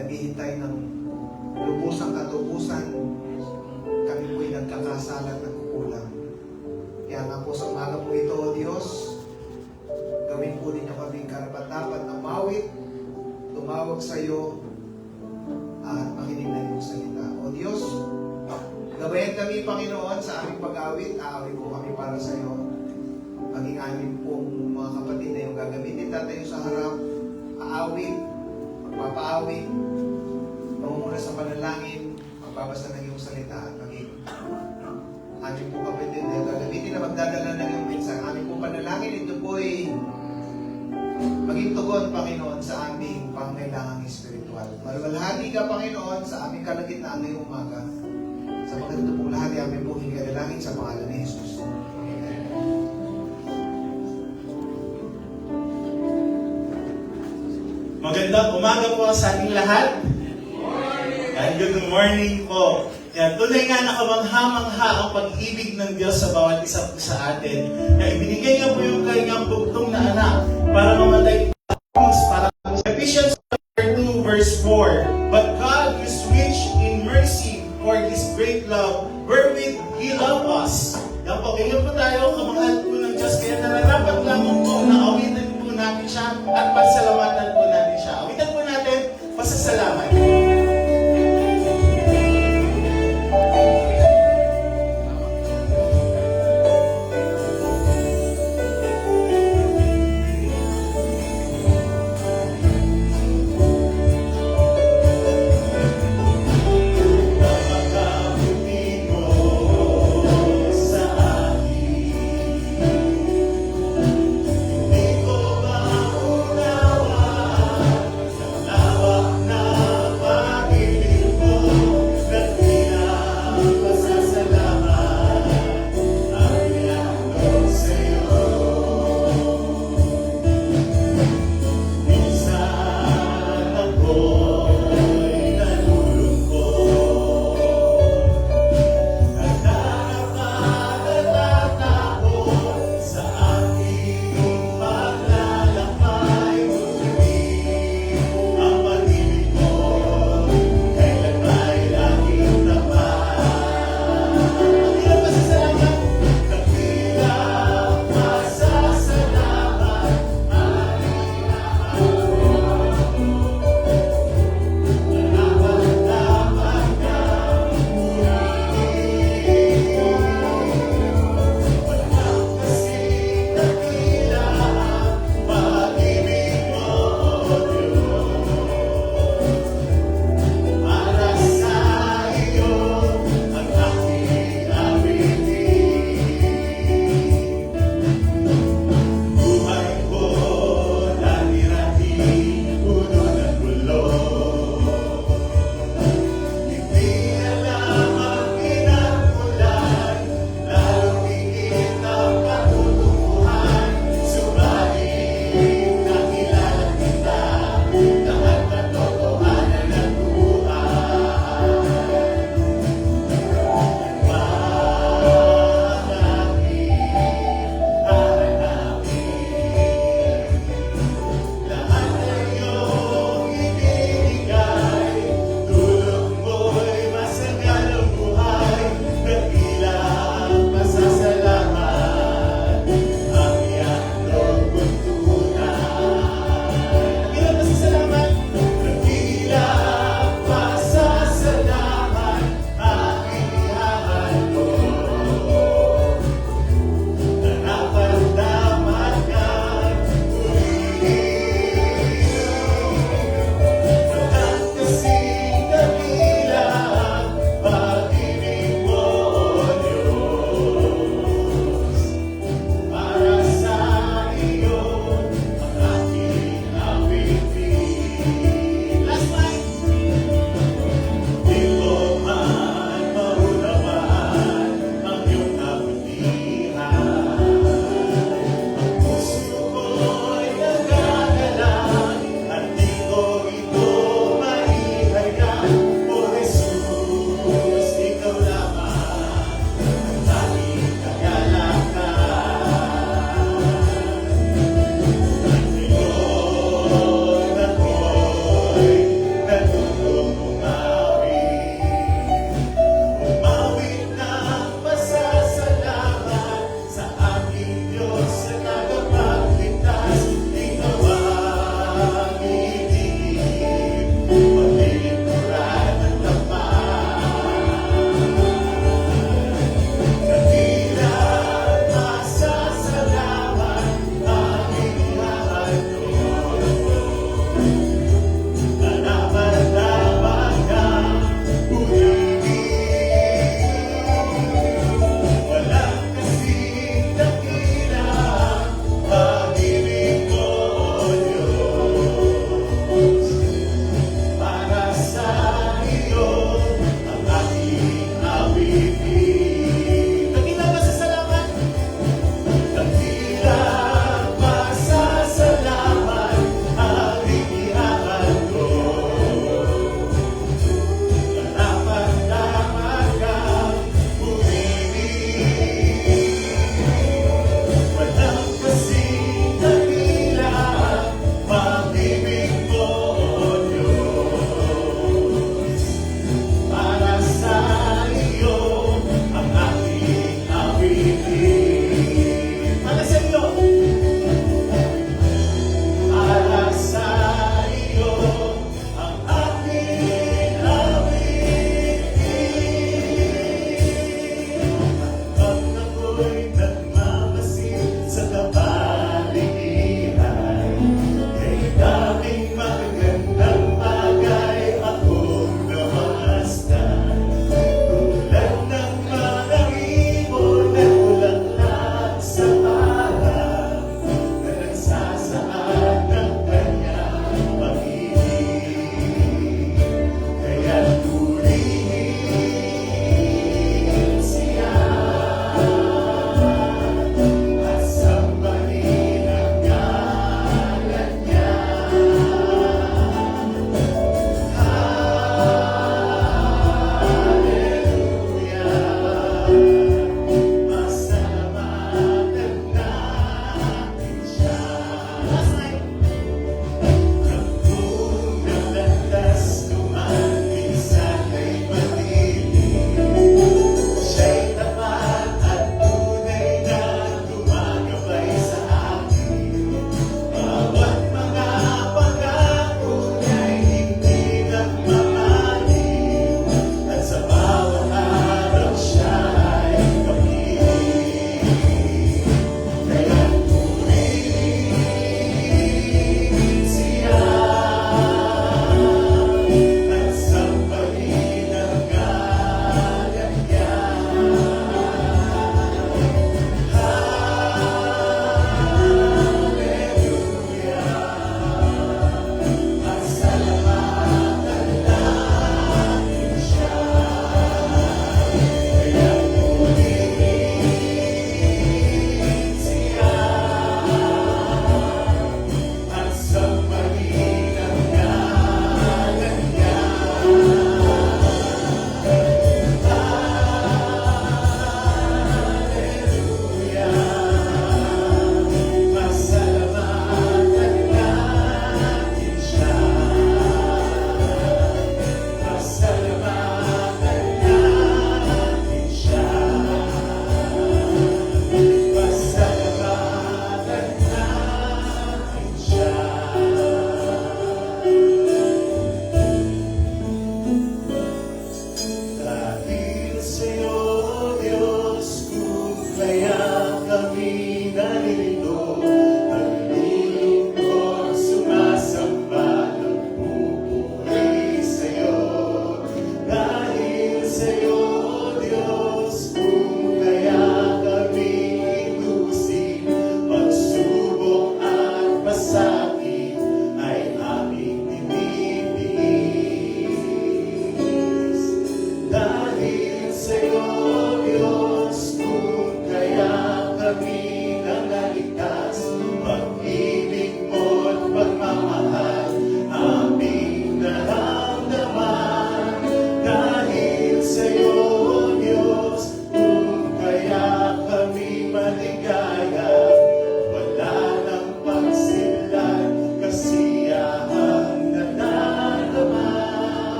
naghihintay ng lubusang katubusan, kami po'y nagkakasala at nagkukulang. Kaya nga po sa umaga po ito, O Diyos, gawin po ninyo kaming karapat-dapat na mawit, tumawag sa iyo, at makinig na iyong salita. O Diyos, gabayan kami, Panginoon, sa aming pag-awit. Aawit po kami para sa iyo. Maging amin pong mga kapatid na yung gagamitin tayo sa harap, aawit, magpapaawit, pangunguna sa panalangin, magbabasa ng iyong salita at maging amin po kapatid na gagamitin na magdadala ng iyong mensahe. Amin po panalangin, ito po ay maging tugon, Panginoon, sa aming pangailangang espiritual. Maluwalhati ka, Panginoon, sa aming kalagitnaan ngayong umaga. Sa mga ito pong lahat, amin po hinigalangin sa pangalan ni Jesus. Magandang umaga po sa ating lahat. And good morning po. Kaya tunay nga nakamangha-mangha ang pag-ibig ng Diyos sa bawat isa po sa atin. Kaya ibinigay niya po yung kanyang bugtong na anak para mamatay para Ephesians 2 verse 4. But God is rich in mercy for His great love wherewith He loved us. Yan po, ganyan po tayo, kamahal po ng Diyos. Kaya nararapat lamang po na awitan po natin siya at pasalamatan po natin siya. Awitan po natin, pasasalamat. Ikaw ba ang unawa?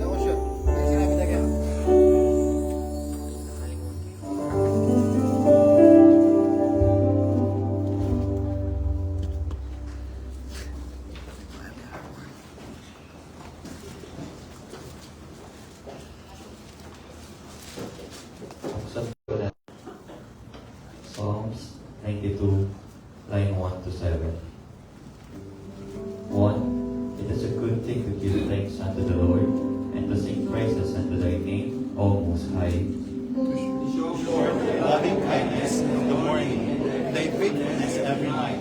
Ako sure. Ay, sinabi na kaya. Psalms 92, line 1 to 7. 1. It is a good thing to give thanks unto the Lord, and to sing praises unto thy name, O Most High. Show forth thy loving kindness in the morning, thy faithfulness every night.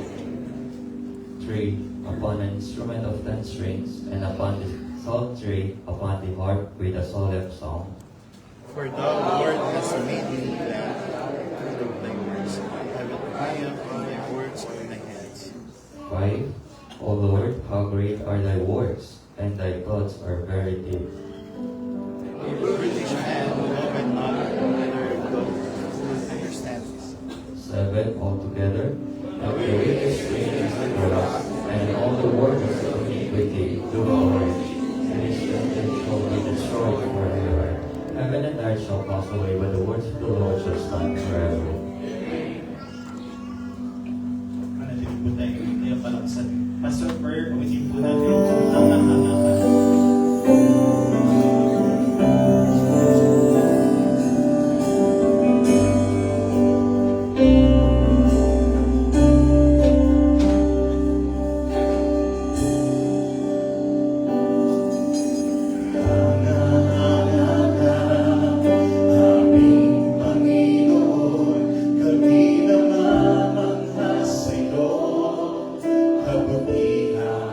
3. Upon an instrument of 10 strings, and upon the psaltery, upon the harp with a solemn song. For thou, Lord, hast made me glad through thy words. I will triumph in thy works of thy hands. 5. O Lord, how great are thy works, and thy thoughts are very deep. A foolish man loveth not, neither doth understand this. 7. Altogether, every wicked thing is gross, and all the workers of iniquity do glory. And his sentence shall be destroyed forever. Heaven and earth shall pass away, but the words of the Lord shall stand forever. Manatili po tayo, kaya palaksan. Pastor Per, umitin po natin ang hangangatan. Aming Panginoon, kami namamangha sa'yo, kabutihan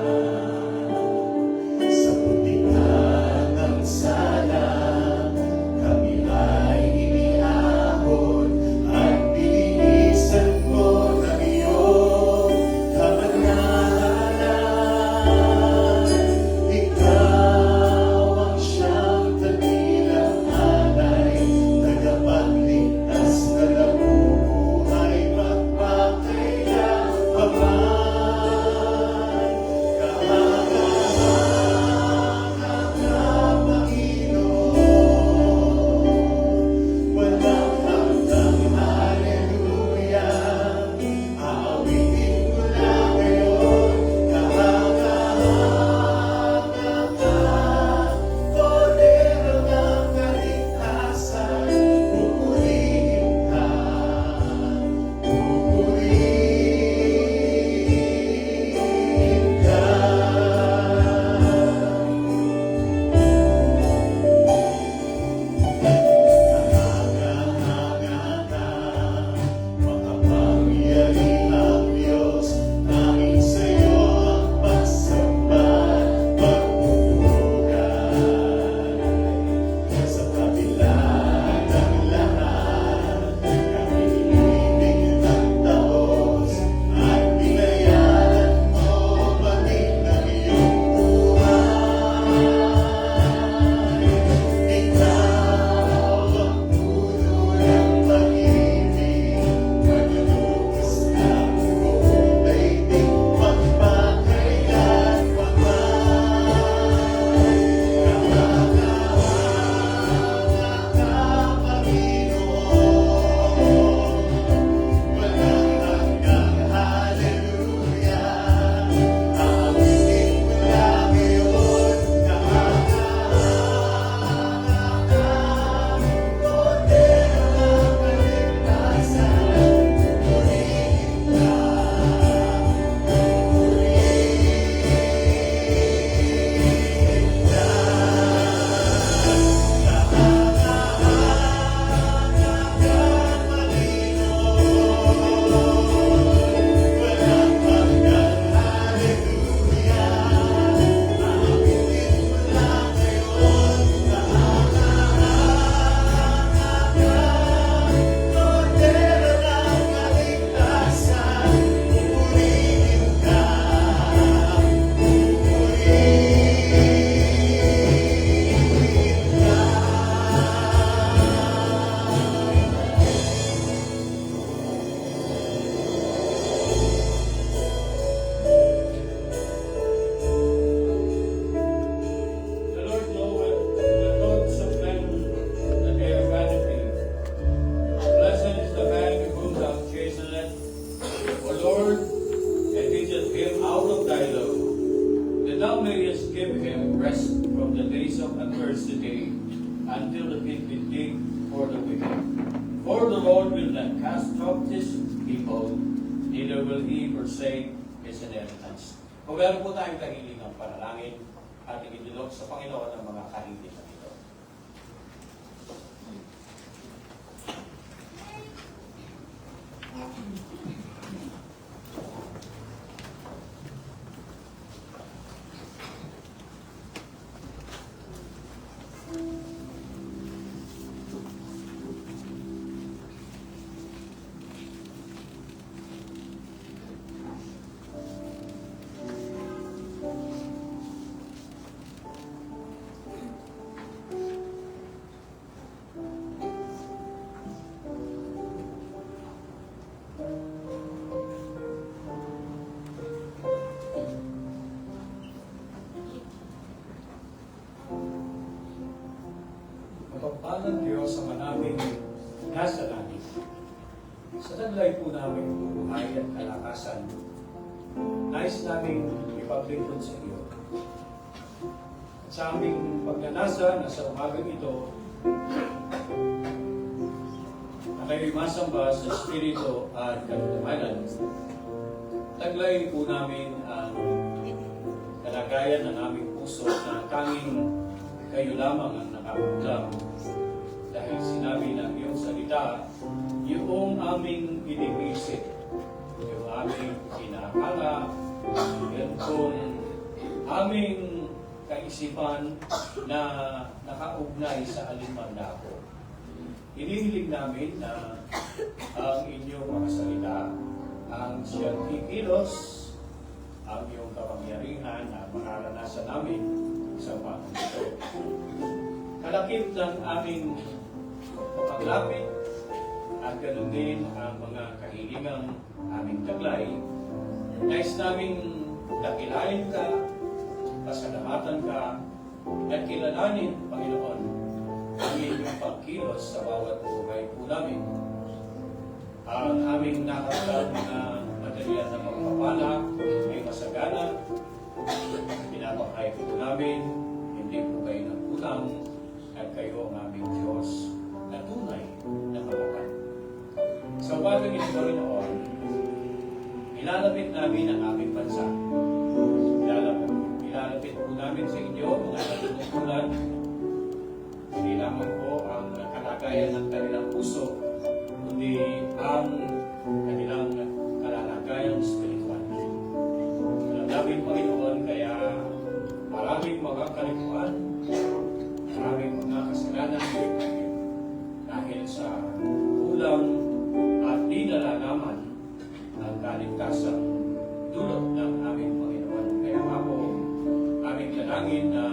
out of thy love, that thou mayest give him rest from the days of adversity, until the pit be dig for the wicked. For the Lord will not cast off his people, neither will he forsake his inheritance. Kung meron po tayong kahilingang panalangin, ating idulog sa Panginoon ang mga kahilingan ito. Mapagpalang Diyos sa manaming nasa langit. Sa taglay po namin buhay at kalakasan, nais namin ipaglingkod sa iyo. At sa aming pagnanasa na sa umagang ito, na kayo'y masamba sa Espiritu at Katotohanan. Taglay po namin ang kalagayan ng aming puso na tanging kayo lamang ang nakakutang. Dahil sinabi ng iyong salita, yung aming iniisip, yung aming inaakala, yun kung aming kaisipan na nakaugnay sa alinman dako. Hinihiling namin na ang inyong mga salita, ang siyang kikilos, ang iyong kapangyarihan na mararanasan namin sa umagang ito. Kalakip ng aming paglapit at ganoon din ang mga kahilingang aming taglay. Nais naming dakilain ka, pasalamatan ka, at kilalanin, Panginoon, ang inyong pagkilos sa bawat buhay po namin. Ang aming nakakal na madalian na pagpapala ay masagana. Pinapakain po namin, hindi po kayo nagkulang, at kayo ang aming Diyos na tunay na malakas. Sa umagang ito, Panginoon, ilalapit namin ang aming bansa. Ilalapit po namin sa inyo mga natutungkulan. Hindi lamang po ang kalagayan ng kanilang puso, kundi ang kanilang kalalagayan spiritual. Alam namin, Panginoon, kaya maraming mga kalikuan, maraming mga kasalanan dahil sa kulang at di nalalaman ang kaligtasang dulot ng aming Panginoon. Kaya ako, aming dalangin na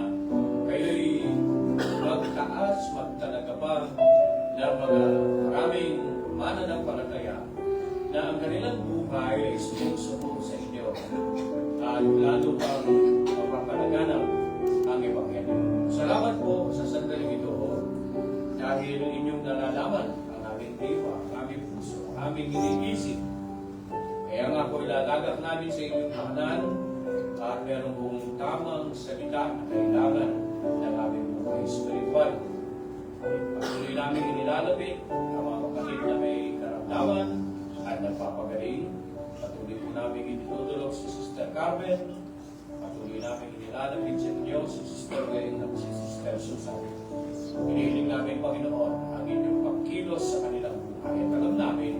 kayo'y magtaas, magtalaga pa na mga maraming mananampalataya na ang kanilang buhay ay sumusunod sa inyo at lalo pang mapapalaganap ang Ebanghelyo. Salamat po sa sandaling ito dahil inyong nalalaman ang aming diwa, ang aming puso, ang aming iniisip. Kaya nga po ilalagak namin sa inyong tahanan at meron pong tamang salita na kailangan ng aming buhay spiritual. Patuloy namin inilalapit ang mga kapatid na may karamdaman at nagpapagaling. Patuloy po namin itutulog si Sister Carmen. Patuloy namin inilalapit sa inyo si Sister Wayne at si Sister Susan. Hinihiling namin, Panginoon, ang inyong pagkilos sa kanilang buhay. At alam namin,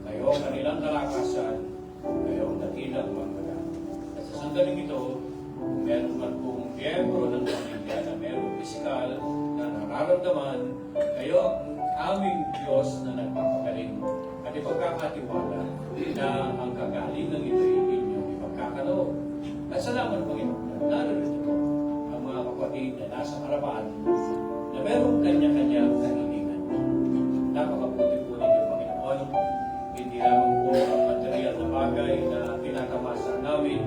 kayo ang kanilang kalakasan, kayo ang dakilang magbaga. At sa sandaling ito, meron man pong miyembro ng pamilya na merong pisikal na nararamdaman, kayo ang aming Diyos na nagpapagaling. At ipagkakatiwala na ang kagalingan ito ay inyong ipagkakaloob. At salamat, Panginoon, narito po ang mga kapatid na nasa harapan na merong kanya-kanyang kahilingan. Napakabuti po ninyo, Panginoon. Hindi lamang po ang material na bagay na tinatamasa namin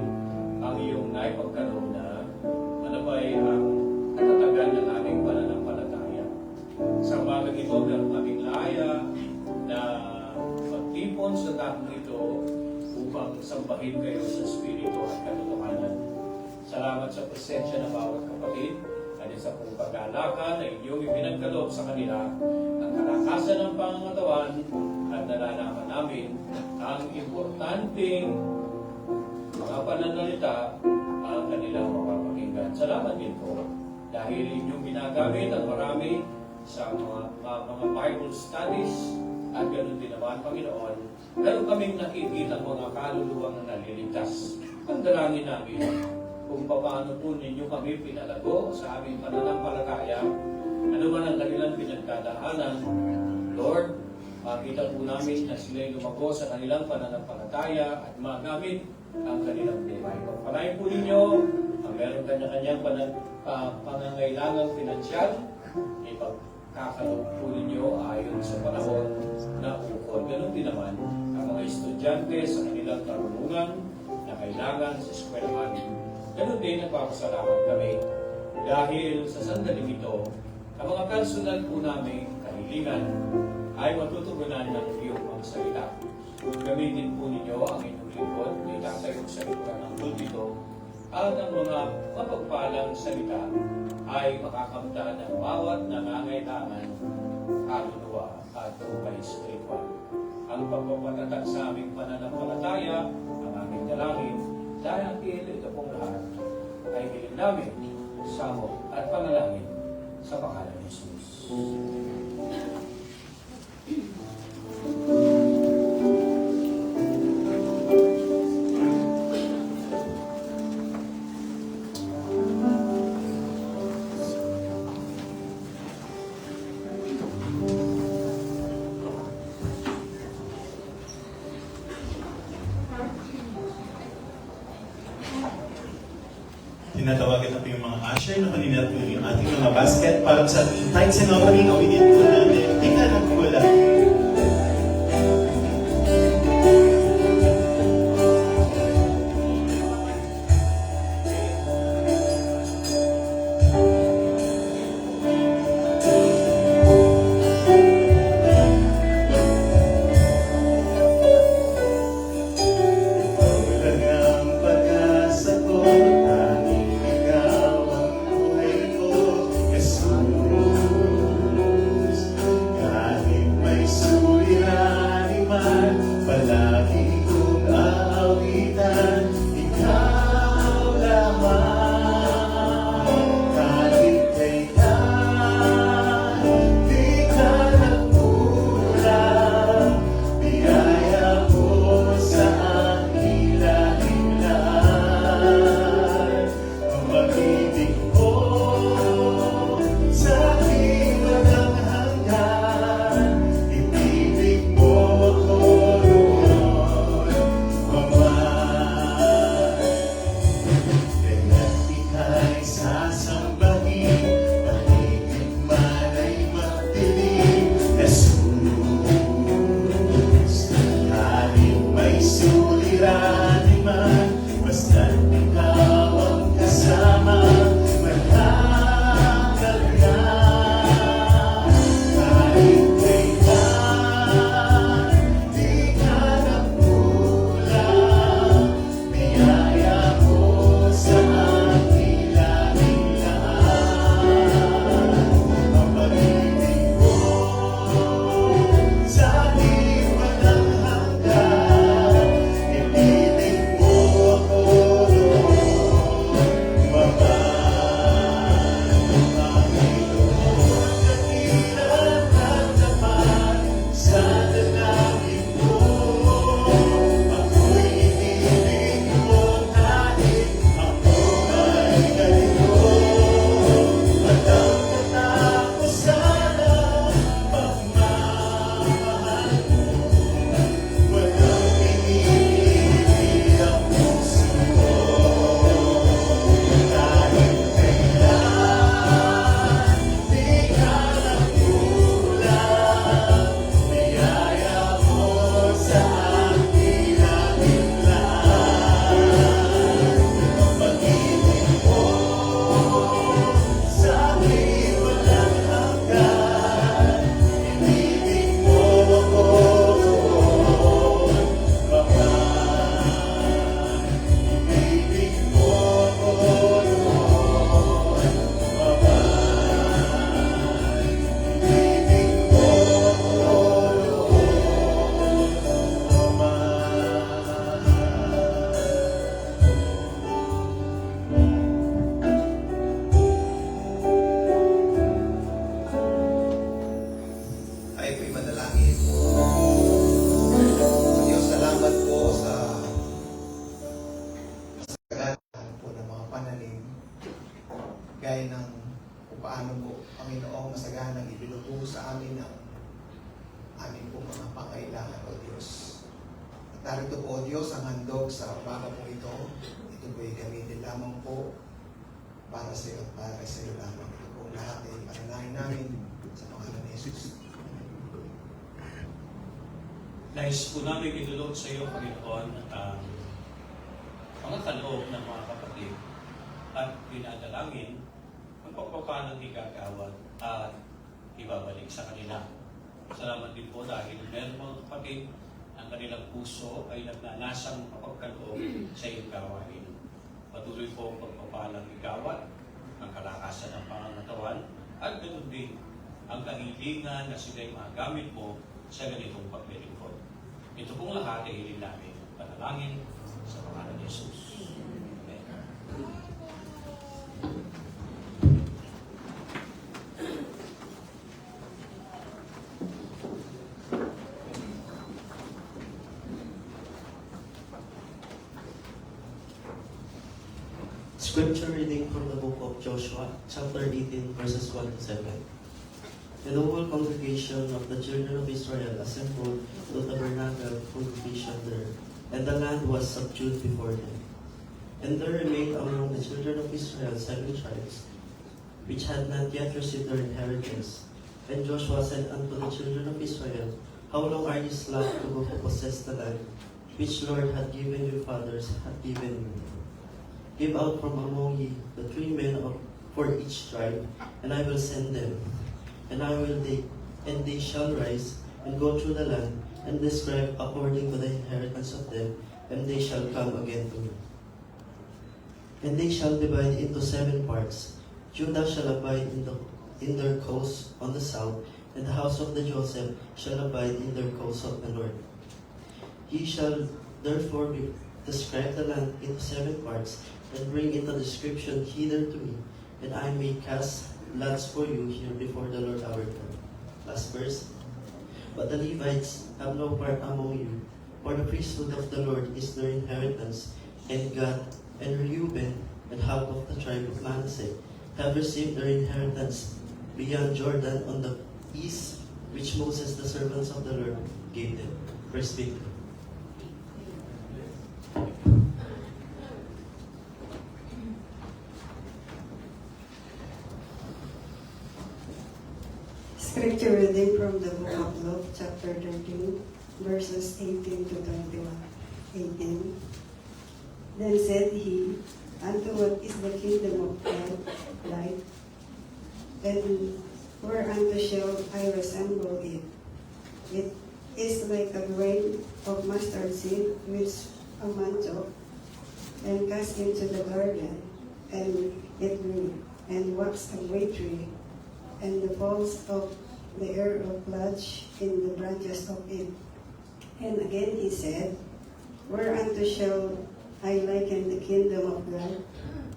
ang iyong naipagkaloob na manabay ang katatagan ng aming pananampalataya. Sa umagang ito, meron kaming laya na magtipon sa takong ito upang sa sambahin kayo sa Espiritu at katotohanan. Salamat sa presensya ng bawat kapatid at sa pong pag-alaka na inyong ipinagkaloob sa kanila ang kalakasan ng pangangatawan at nalalaman namin ang importanteng mga pananalita ang kanilang mapapakinggan. Salamat din po dahil inyong ginagamit ang marami sa mga Bible studies at ganoon din naman, Panginoon, meron kaming nakikita mga kaluluwang na naliligtas. Ang dalangin namin kung paano po ninyo kami pinalago sa aming pananampalataya, ano man ang kanilang pinagdadaanan, Lord, makita po namin na sila'y lumago sa kanilang pananampalataya at magamit ang kanilang buhay. Pagpalain po ninyo ang meron kanya-kanyang pangangailangang pinansyal, ipagkakaloob po ninyo ayon sa panahon na ukol. Ganon din naman ang mga estudyante sa kanilang karunungan na kailangan sa eskwelahan. Ganon din nagpapasalamat kami dahil sa sandaling ito, ang mga personal po namin kahilingan ay matutugunan ng iyong mga salita. Gamitin po ninyo ang inyong lingkod na itatayo sa likuran ng pulpito at ang mga mapagpalang salita ay makakamtan ng bawat nangangailangan, kaluluwa at buhay spiritual. Ang pagpapatatag sa aming pananampalataya, ang aming dalangin, dahil ito pong lahat ay hiling namin, samo at panalangin sa pangalan ni Jesus. Tinatawagan na po yung mga usher na kanina po yung ating mga basket para sa tithes and offering. Awinin po natin. Tingnan ang kulang. Narito po, O Diyos, ang handog sa umaga po ito. Ito po'y gamitin lamang po para sa iyo at para sa iyo lamang. Ito po lahat ay panalangin namin sa pangalan ni Jesus. Nais po namin idulog sa iyo, Panginoon, ang mga kaloob ng mga kapatid at dinadalangin ang pagpapalang igagawad at ibabalik sa kanila. Salamat din po dahil meron mga kapatid ang kanilang puso ay nagnanasang mapagkaloob sa iyong gawain. Patuloy po ang pagpapalang igawad, ang kalakasan ng pangangatawan, at ganoon din ang kahilingan na sila'y magamit mo sa ganitong paglilingkod. Ito pong lahat ay hiling namin panalangin sa pangalan ni Jesus. Amen. Scripture reading from the book of Joshua, chapter 18, verses 1 to 7. And the whole congregation of the children of Israel assembled to the tabernacle for vision there, and the land was subdued before them. And there remained among the children of Israel 7 tribes, which had not yet received their inheritance. And Joshua said unto the children of Israel, How long are ye slack to go to possess the land, which Lord had given your fathers, hath given you? Give out from among ye the 3 men for each tribe, and I will send them. And they shall rise and go through the land, and describe according to the inheritance of them, and they shall come again to me. And they shall divide into 7 parts. Judah shall abide in their coast on the south, and the house of the Joseph shall abide in their coast of the north. Ye shall therefore describe the land into 7 parts, and bring into description hither to me, and I may cast lots for you here before the Lord our God. Last verse. But the Levites have no part among you, for the priesthood of the Lord is their inheritance, and Gad and Reuben and half of the tribe of Manasseh have received their inheritance beyond Jordan on the east, which Moses, the servants of the Lord, gave them. First Peter. Scripture reading from the book of Luke, chapter 13, verses 18 to 21. 18. Then said he, Unto what is the kingdom of God like? And whereunto shall I resemble it? It is like a grain of mustard seed which a man took and cast into the garden, and it grew, and waxed a great tree, and the fowls of the air lodged in the branches of it. And again he said, Whereunto shall I liken the kingdom of God?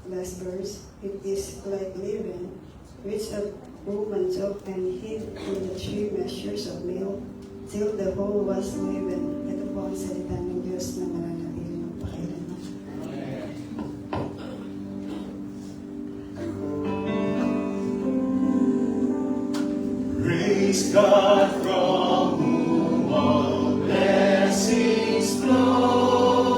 Last verse. It is like leaven, which a woman took and hid in the 3 measures of meal, till the whole was leavened. Ito po ang salita ng Diyos na mananatili ng pakailanman. Praise God from whom all blessings flow.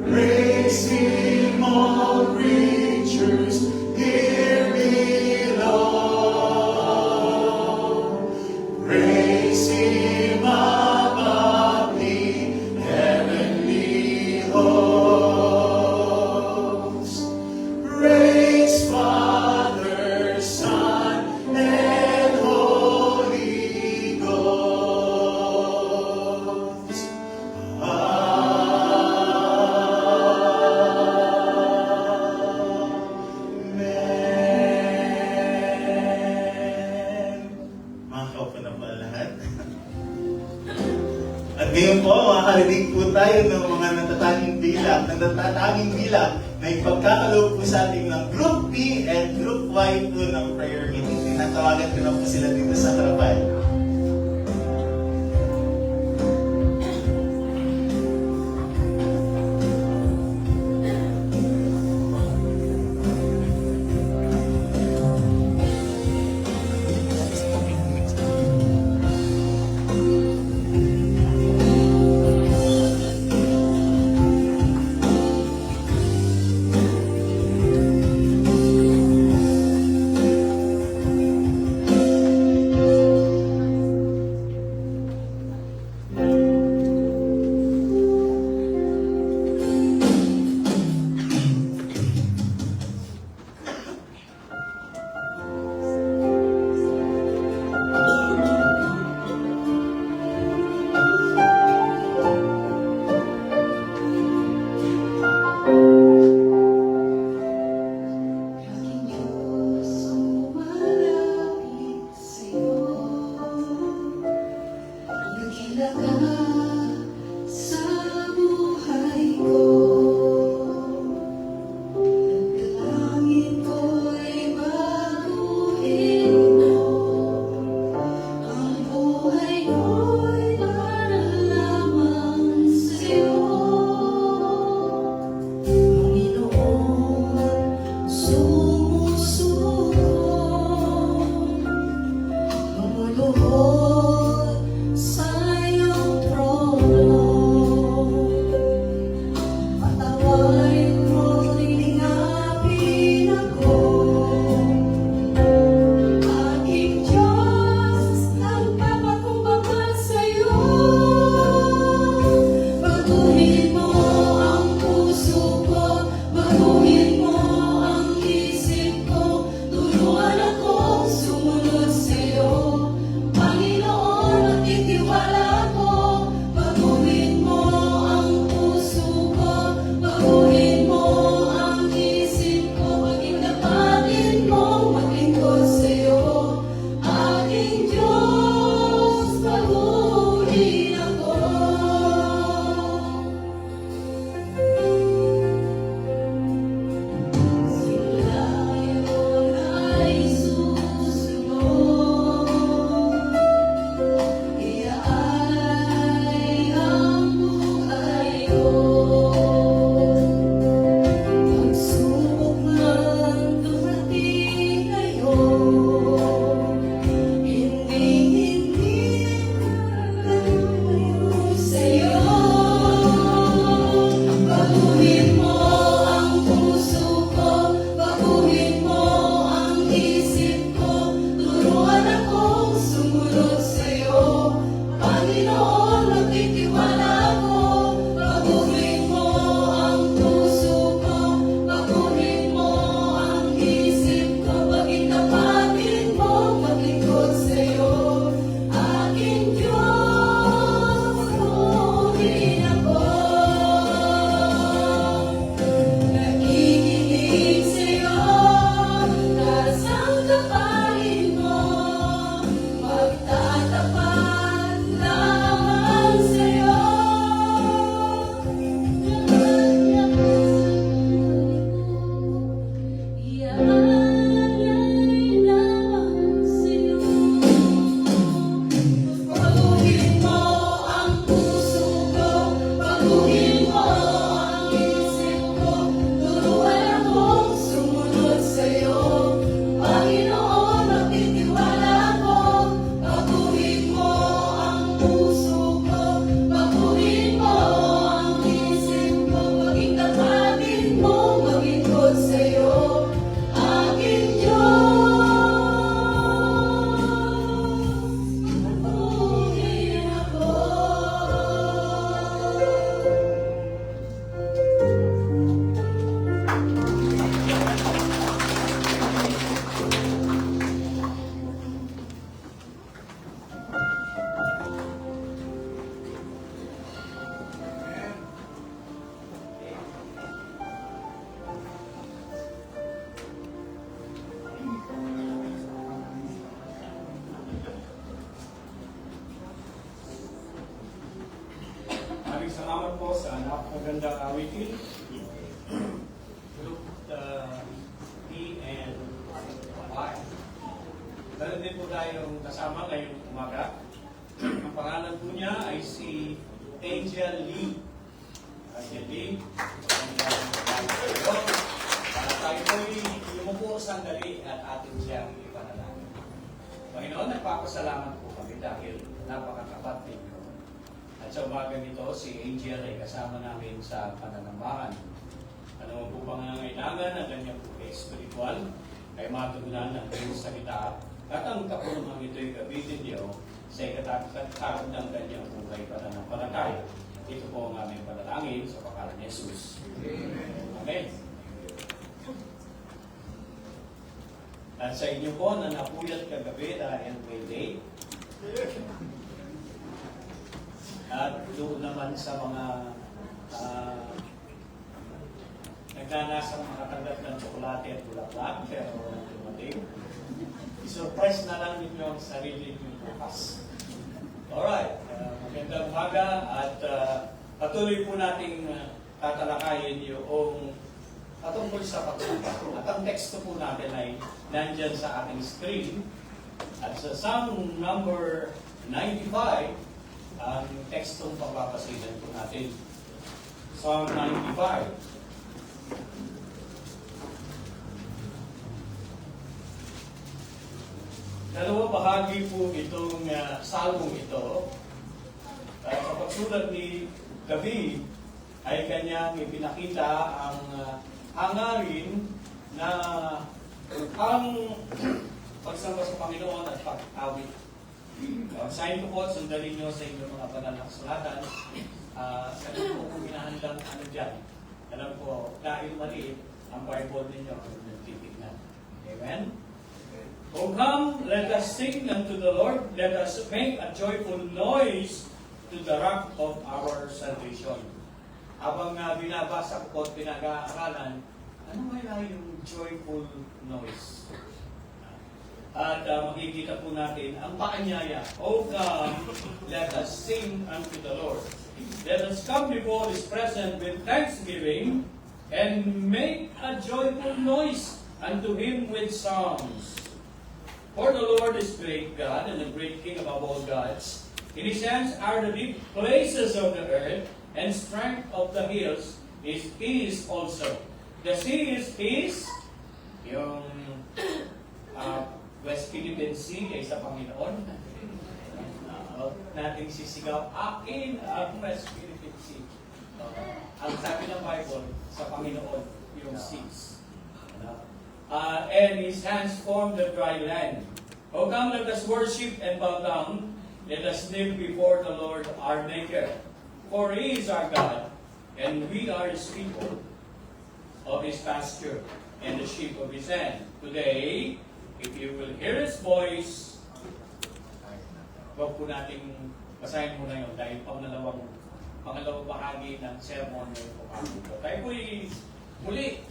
Praise Him, all creatures here below. Praise Him above the heavenly hosts. Praise Father, Son, and Holy Ghost. Amen. Mga kaupo na ba lahat? At ngayon po, makakarinig po tayo ng mga natatanging bilang na ipagkakaloob po sa ating ng Group P and Group Y po ng prayer meeting. Tinatawagan ko na po sila dito sa harapan. salamat po sa napakagandang awitin. Group E and Y. Meron din po tayong kasama ngayong umaga. Ang pangalan po niya ay si Angel Lee. Angel Lee. Para tayo po'y lumupo sandali at atin siyang ipanalangin. Panginoon, nagpapasalamat po kami dahil napakatapat ninyo. At sa umaga nito, si Angel ay kasama namin sa pananambahan. Ano po pangangailangan ng kanyang spiritual ay matugunan ng iyong salita at ang kapulungan ito'y gamitin niyo sa ikatakot ng kanyang buhay pananampalataya. Ito po ang aming panalangin sa pangalan ni Jesus. Amen. At sa inyo po na napuyat kagabi dahil may late. At doon naman sa mga nagkanasang makatanggap ng tsokolate at bulaklak pero walang dumating. I-surprise na lang ninyo ang sarili ninyo bukas. Alright, magandang umaga at patuloy po nating tatalakayin yung patungkol sa pagsuka. At ang teksto po natin ay nandyan sa ating screen. At sa Psalm number 95, ang tekstong pagpapasilan po natin. Psalm 95. Dalawa bahagi po itong salmong ito. Sa pagsulat ni David ay kanyang ipinakita ang hangarin na ang pagsamba sa Panginoon at pag-awit. Sign ko po, sundalin nyo sa inyong mga banal na kasulatan. Sabi po kung minahandang ano dyan. Alam ko, dahil maliit, ang Bible ninyo ang nagtitignan. Amen? O come, let us sing unto the Lord. Let us make a joyful noise to the rock of our salvation. Habang binabasa ko at pinag-aaralan, ano kaya yung joyful noise? At makikita po natin ang paanyaya. O come, let us sing unto the Lord. Let us come before His presence with thanksgiving and make a joyful noise unto Him with songs. For the Lord is great God and the great King above all gods. In His hands are the deep places of the earth, and strength of the hills is His also. The sea is His, yung West Philippine Sea ay sa Panginoon. Nating sisigaw, akin ang West Philippine Sea. Ang sabi ng Bible, sa Panginoon, yung seas. And His hands form the dry land. O come, let us worship and bow down. Let us kneel before the Lord our Maker. For He is our God, and we are His people of His pasture, and the sheep of His hand. Today, if you will hear His voice, wag po nating basahin muna yun dahil pangalawang bahagi ng sermon ng pagkakito. Tayo po'y muli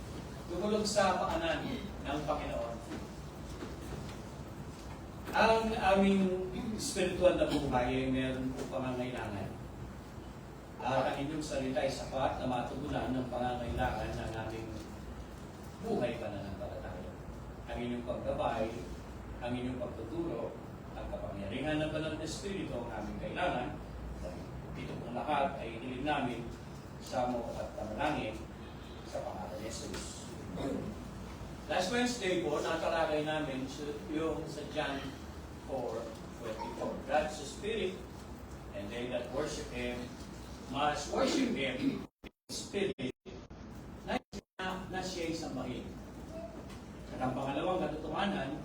tumulog sa paanan ng Panginoon. Ang aming spiritual na buhay ay meron po pangangailangan. At ang inyong salita ay sapat na matugunan ng pangangailangan ng aming buhay pananampalataya. Ang inyong paggabay, ang inyong pagtuturo, ang kapangyarihan ng Banal na Espiritu ang aming kailangan. Ito pong lahat ay hiling namin sa mo at panalangin sa pangalan ni Jesus. Last Wednesday po, nakalagay namin yung sa John 4:24. God's Spirit, and they that worship Him must worship Him in spirit na siya'y sambahin. At ang pangalawang katotohanan,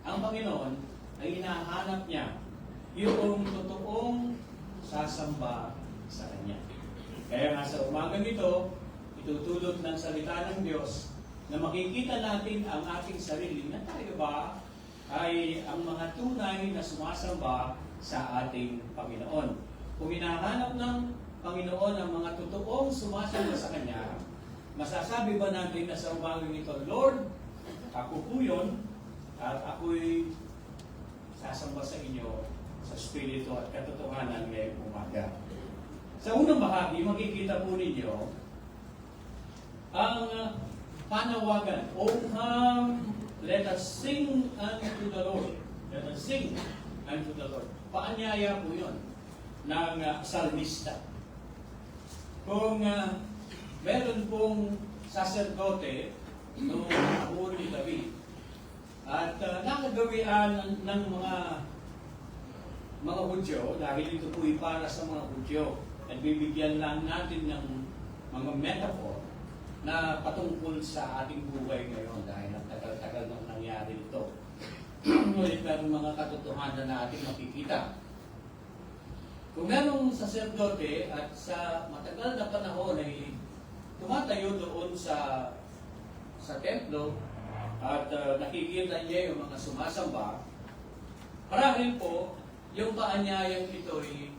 ang Panginoon ay hinahanap niya yung totoong sasamba sa Kanya. Kaya nga sa umaga nito, itutulot ng salita ng Diyos na makikita natin ang ating sarili na tayo ba ay ang mga tunay na sumasamba sa ating Panginoon. Kung hinahanap ng Panginoon ang mga totoong sumasamba sa Kanya, masasabi ba natin na sa umaga nito, Lord, ako po yun, at ako'y sasamba sa inyo sa Espiritu at katotohanan ngayong umaga. Sa unang bahagi, makikita po ninyo ang panawagan. Oh, let us sing unto the Lord. Let us sing unto the Lord. Paanyaya po yun ng salmista. Kung meron pong saserdote noong panahon ni David at nakagawian ng mga Hudyo, dahil ito po'y para sa mga Hudyo, at bibigyan lang natin ng mga metaphor na patungkol sa ating buhay ngayon dahil ang tagal-tagal nang nangyari ito. Ngunit meron mga katotohanan na ating makikita. Kung merong saserdote at sa matagal na panahon ay tumatayo doon sa templo at nakikita niya yung mga sumasamba, marahil po yung paanyayang ito ay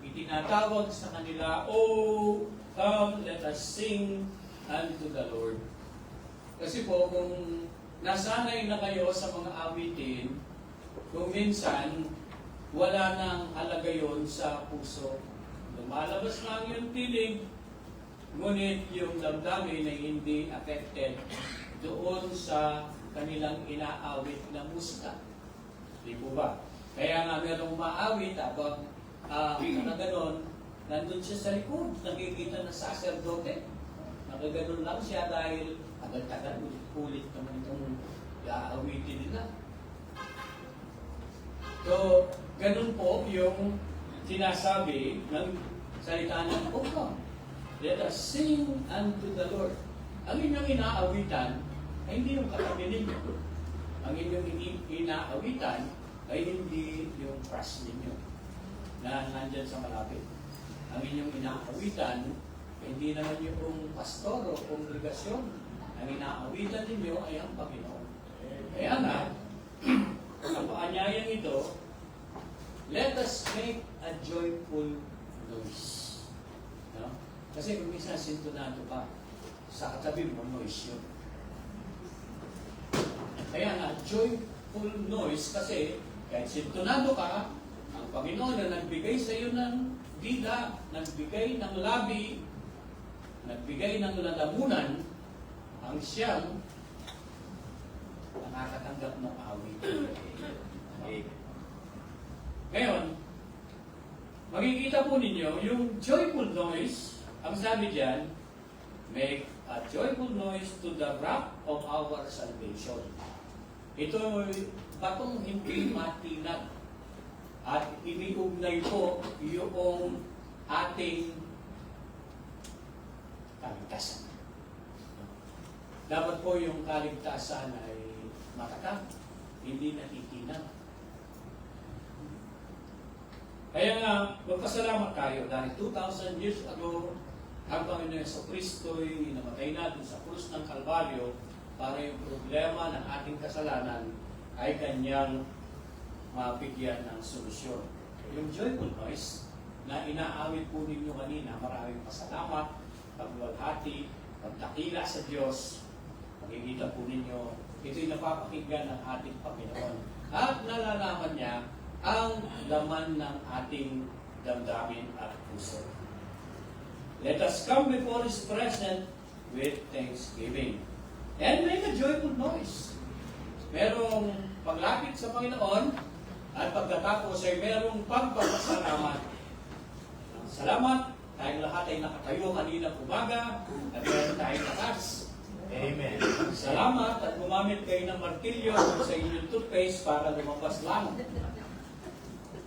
itinatawag sa kanila, "Oh, come, let us sing unto the Lord." Kasi po, kung nasanay na kayo sa mga awitin, kung minsan, wala nang halaga yun sa puso. Lumalabas lang yung tinig, ngunit yung damdamin ay hindi affected doon sa kanilang inaawit na musika. Di po ba? Kaya nga merong maawit habang na gano'n, nandun siya sa likod, nakikita na saserdote. Nakaganon lang siya dahil agad-agad, ulit naman itong aawitin nila. So, ganun po yung sinasabi ng salita ng Panginoon. Let us sing unto the Lord. Ang inyong inaawitan ay hindi yung katabi ninyo. Ang inyong inaawitan ay hindi yung crush ninyo na nandyan sa malapit. Ang inyong inaawitan ay hindi naman yung pastor o kongregasyon. Ang inaawitan ninyo ay ang Panginoon. Kaya nga, ang paanyayang ito, let us make a joyful noise. No? Kasi kung minsan sintonado ka, sa katabi mo, noise yun. Kaya nga, joyful noise kasi kahit sintonado ka, ang Panginoon na nagbigay sa iyo ng vida, nagbigay ng labi, nagbigay ng lalamunan, ang siyang nakakatanggap ng awit. Ngayon, makikita po ninyo yung joyful noise, ang sabi diyan, make a joyful noise to the rock of our salvation. Ito batong hindi matinag at iniugnay po yung ating kaligtasan. Dapat po yung kaligtasan ay matatag, hindi natitinag. Kaya nga, magpasalamat tayo dahil 2,000 years ago, ang Panginoon Jesucristo ay namatay na dun sa krus ng Kalbaryo para yung problema ng ating kasalanan ay kanyang mabigyan ng solusyon. Yung joyful noise na inaawit po ninyo kanina, maraming pasalamat, pagluwalhati, pagdakila sa Diyos, makikita po ninyo, ito'y napapakinggan ng ating Panginoon. At nalalaman niya ang laman ng ating damdamin at puso. Let us come before His presence with thanksgiving. And make a joyful noise. Merong paglapit sa Panginoon at pagkatapos ay merong pagpapasalamat. Salamat, tayong lahat ay nakatayo kanina umaga at meron tayong lakas. Amen. Salamat at gumamit kayo ng martilyo sa inyong toothpaste para lumabas lang.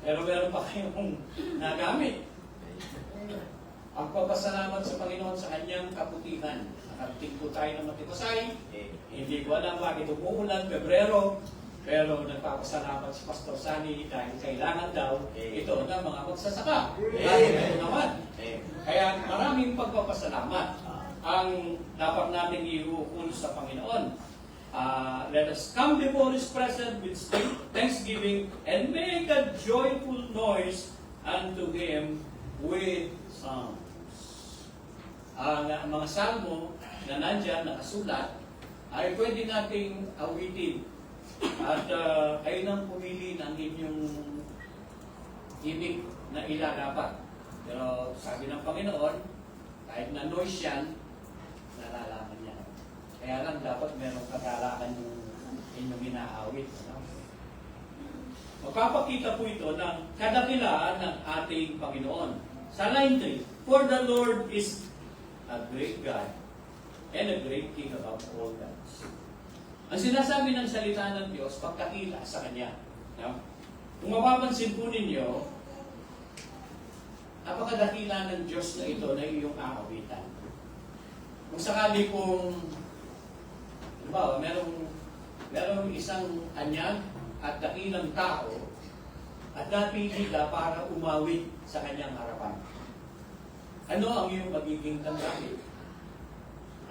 Pero meron pa kayong nagamit. Ang pagpasalamat sa Panginoon sa kanyang kaputihan. Nakarating po tayo ng Matibusay. Hindi ko alam bakit umuulan, Pebrero. Pero nagpapasalamat si Pastor Sunny dahil kailangan daw ito ng mga magsasaka. Ito naman. Kaya maraming pagpapasalamat ang dapat natin iuukol sa Panginoon. Let us come before His presence with thanksgiving and make a joyful noise unto Him with songs. Ang mga salmo na nandyan, nakasulat, ay pwede nating awitin. At kayo nang pumili ng inyong ibig na ilarapat. Pero sabi ng Panginoon, kahit na noise yan, nalalaman niya. Kaya lang dapat merong kagalakan yung inyong inaawit. No? Magpapakita po ito ng kadakilaan ng ating Panginoon. Sa line 3, for the Lord is a great God and a great King above all gods. Ang sinasabi ng salita ng Diyos, pagkakila sa Kanya. No? Kung mapapansin po ninyo, napakadakila ng Diyos na ito na iyong aawitan. Kung sakali pong, halimbawa, merong isang anyag at dakilang tao at napili ka para umawit sa kanyang harapan. Ano ang iyong magiging tanggapi?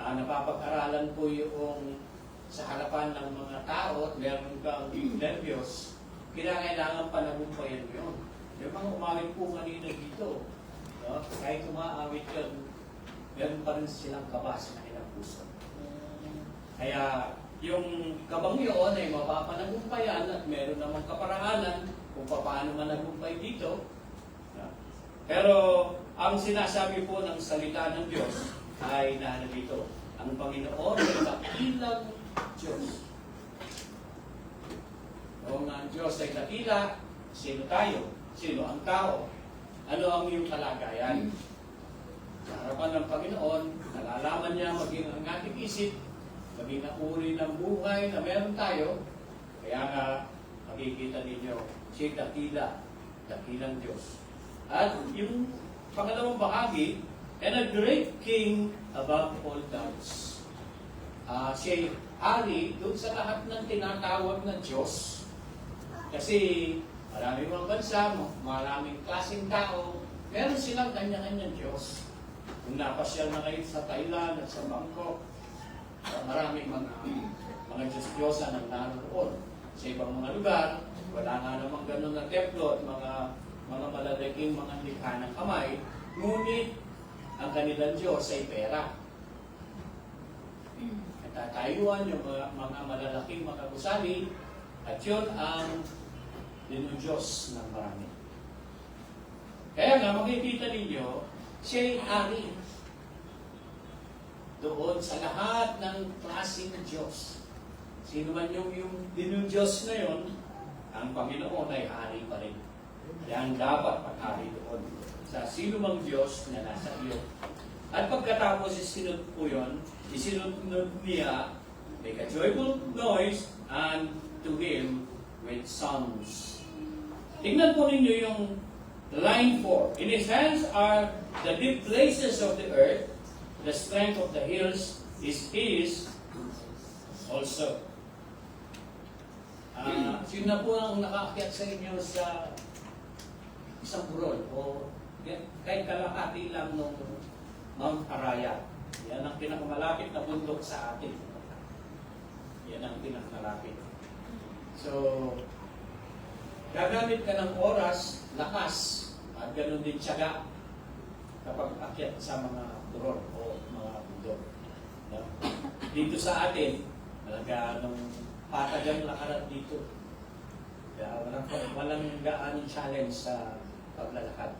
Napapag-aralan po yung sa harapan ng mga tao at meron kang nervyos, kailangan panagumpayan yun. Yung mga umawit po kanina dito, no? Kahit umaawit yun, meron pa rin silang kaba sa kanilang puso. Kaya yung kabang yun ay mapapanagumpayan at meron namang kaparaanan kung paano managumpay dito. No? Pero ang sinasabi po ng salita ng Diyos ay naano dito, ang Panginoon ay dakilang Diyos. Kung ang Diyos ay dakila, sino tayo? Sino ang tao? Ano ang iyong kalagayan? Sa harapan ng Panginoon, nalalaman niya maging ang ating isip, maging ang uri ng buhay na meron tayo. Kaya nga, makikita ninyo, siya dakila, dakilang Diyos. At yung pangalawang bahagi, and a great king above all gods. Siya hari doon sa lahat ng tinatawag na Diyos. Kasi maraming mga bansa, maraming klaseng tao, meron silang kanya-kanyang Diyos. Kung napasyal na kayo sa Thailand at sa Bangkok, maraming mga Diyos-Diyosan ang naroon. Sa ibang mga lugar, wala nga namang ganun na templo at mga malalaking mga likha ng kamay, ngunit ang kanilang Diyos ay pera. Tatayuan yung mga malalaking mga gusali at yun ang dinudiyos ng marami. Kaya nga, makikita ninyo, siya'y hari doon sa lahat ng klaseng Diyos. Sino man yung dinudiyos na yun, ang Panginoon ay hari pa rin. Kaya ang dapat paghari doon sa sino mang Diyos na nasa iyo. At pagkatapos isinod po yun, isinod niya, make a joyful noise and to Him with songs. Tingnan po ninyo yung line 4. In His hands are the deep places of the earth, the strength of the hills is His also. Sino na po ang nakaakyat sa inyo sa isang burol o kahit kalahati lang nung Mount Arayat. Yan ang pinakamalapit na bundok sa atin. Yan ang pinakamalapit. So, gagamit ka ng oras, lakas, at ganoon din tiyaga kapag akyat sa mga burol o mga bundok. No? Dito sa atin, talaga nung patagang lakaran dito. Kaya walang gaanong challenge sa paglalakad.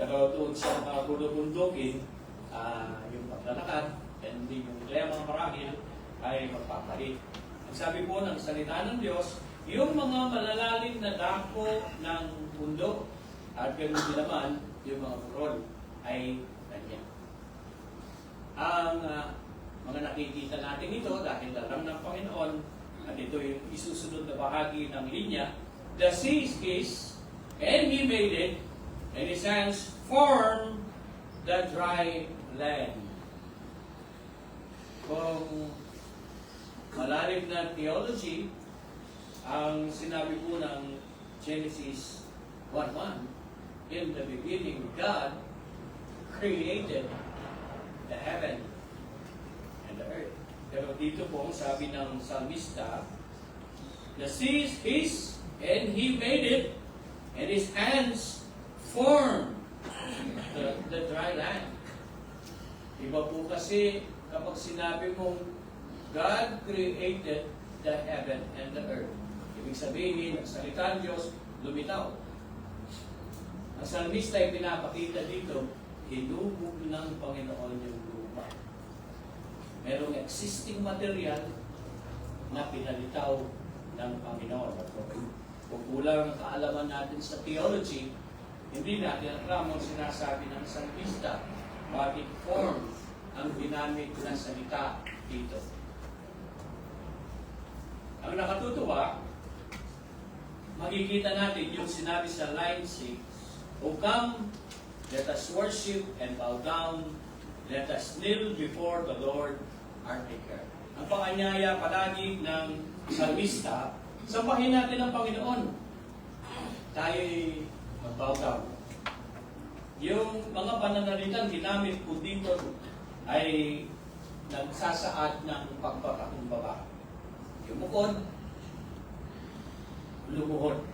Pero doon sa mga bulubundukin, yung paglalakad, and hindi yung mga marahil ay magpapalit. Ang sabi po ng salita ng Diyos, yung mga malalalim na dako ng bundok, at ganoon din naman yung mga burol ay ganyan. Ang mga nakikita natin ito dahil alam ng Panginoon, at ito yung isusunod na bahagi ng linya, the sea is His, and He made it, and His hands formed the dry land. Kung malalim na theology, ang sinabi po ng Genesis 1:1, in the beginning God created the heaven and the earth. Pero dito po, sabi ng Psalmista, the sea is His, and He made it, and His hands formed the dry land. Iba po kasi kapag sinabi mong God created the heaven and the earth. Ibig sabihin, ang salita ng Diyos, lumitaw. Ang salmista ay pinapakita dito, hinubog ng Panginoon yung lupa. Merong existing material na pinalitaw ng Panginoon. Kung kulang ang kaalaman natin sa theology, hindi natin alam ang sinasabi ng salmista, bakit form ang ginamit na salita dito. Ang nakatutuwa, makikita natin yung sinabi sa line 6, O come, let us worship and bow down, let us kneel before the Lord our Maker. Ang panganyaya palagi ng salmista, sambahin natin ang Panginoon. Tayo'y mag-bow down. Yung mga pananalitang ginamit po dito ay nagsasaad ng pagpapakumbaba. Yumukod, lumuhod.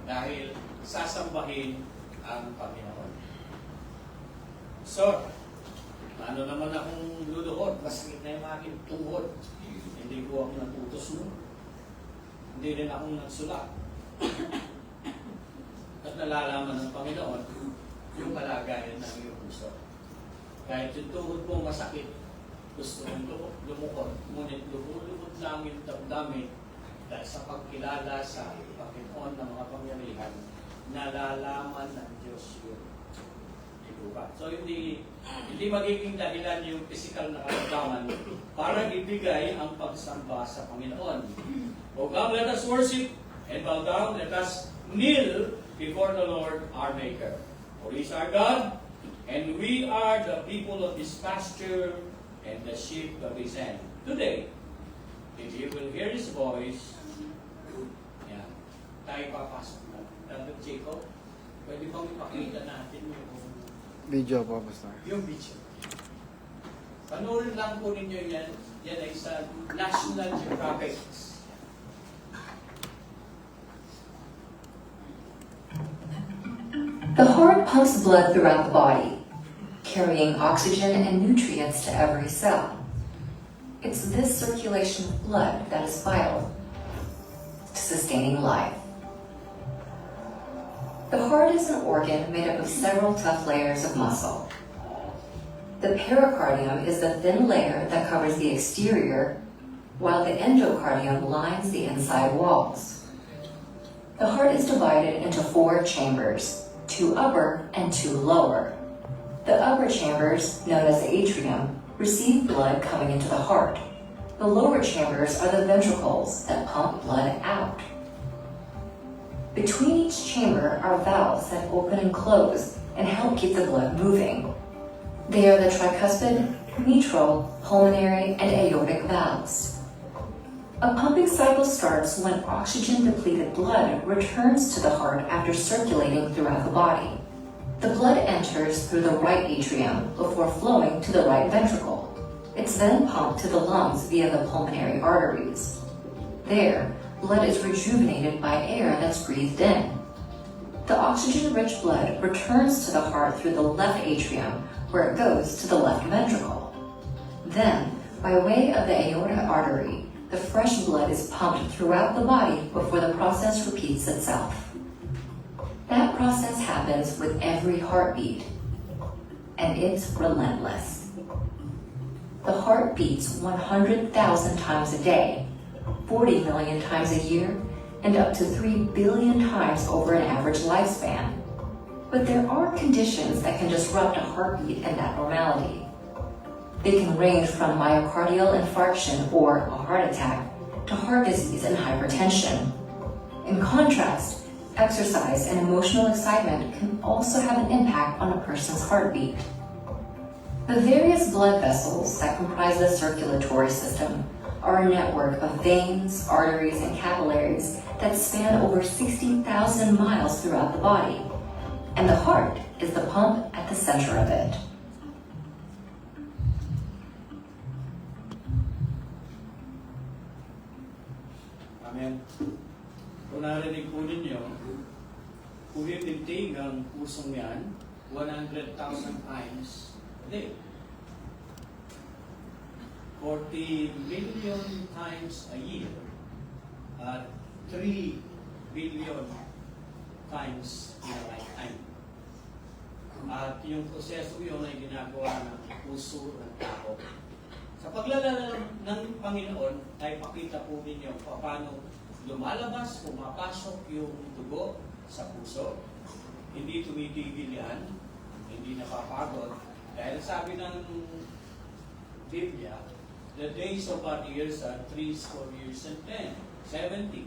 Dahil sasambahin ang Panginoon. So, ano naman akong luluhod? Masakit na yung aking tuhod. Hindi ko ako natutos mo. Hindi rin akong nagsulat. At nalalaman ng Panginoon yung kalagayan ng iyong puso. Kahit yung tuhod mo masakit, gusto mong lumukod, ngunit lumulukod namin damdamin dahil sa pagkilala sa Panginoon ng mga pangyarihan, nalalaman ng Diyos yun. Diba? So hindi magiging dahilan yung physical na karamdaman para ibigay ang pagsamba sa Panginoon. O come, let us worship and bow down, let us kneel before the Lord our Maker. For He is our God, and we are the people of His pasture and the sheep of His hand. Today, if you will hear His voice, yan, tayo papasok na. Dapat Jacob, pwede bang ipakita natin yung Video po, Pastor. yung video. Panoorin lang po ninyo yan. Yan ay sa National Geographic. The heart pumps blood throughout the body, carrying oxygen and nutrients to every cell. It's this circulation of blood that is vital to sustaining life. The heart is an organ made up of several tough layers of muscle. The pericardium is the thin layer that covers the exterior, while the endocardium lines the inside walls. The heart is divided into 4 chambers, 2 upper and 2 lower. The upper chambers, known as the atrium, receive blood coming into the heart. The lower chambers are the ventricles that pump blood out. Between each chamber are valves that open and close and help keep the blood moving. They are the tricuspid, mitral, pulmonary, and aortic valves. A pumping cycle starts when oxygen-depleted blood returns to the heart after circulating throughout the body. The blood enters through the right atrium before flowing to the right ventricle. It's then pumped to the lungs via the pulmonary arteries. There, blood is rejuvenated by air that's breathed in. The oxygen-rich blood returns to the heart through the left atrium, where it goes to the left ventricle. Then, by way of the aortic artery, the fresh blood is pumped throughout the body before the process repeats itself. That process happens with every heartbeat, and it's relentless. The heart beats 100,000 times a day, 40 million times a year, and up to 3 billion times over an average lifespan. But there are conditions that can disrupt a heartbeat and that normality. They can range from myocardial infarction or a heart attack to heart disease and hypertension. In contrast, exercise and emotional excitement can also have an impact on a person's heartbeat. The various blood vessels that comprise the circulatory system are a network of veins, arteries, and capillaries that span over 60,000 miles throughout the body, and the heart is the pump at the center of it. Amen. Kung narinig po ninyo, pumipitig ang pusong yan 100,000 times a day. 40 million times a year at 3 billion times in a lifetime. At yung proseso yun ay ginagawa ng puso ng tao. Sa paglalala ng Panginoon, ay pakita po ninyo paano lumalabas, pumapasok yung dugo sa puso. Hindi tumitigil yan, hindi napapagod. Dahil sabi ng Biblia, the days of our years are 3 years and 70.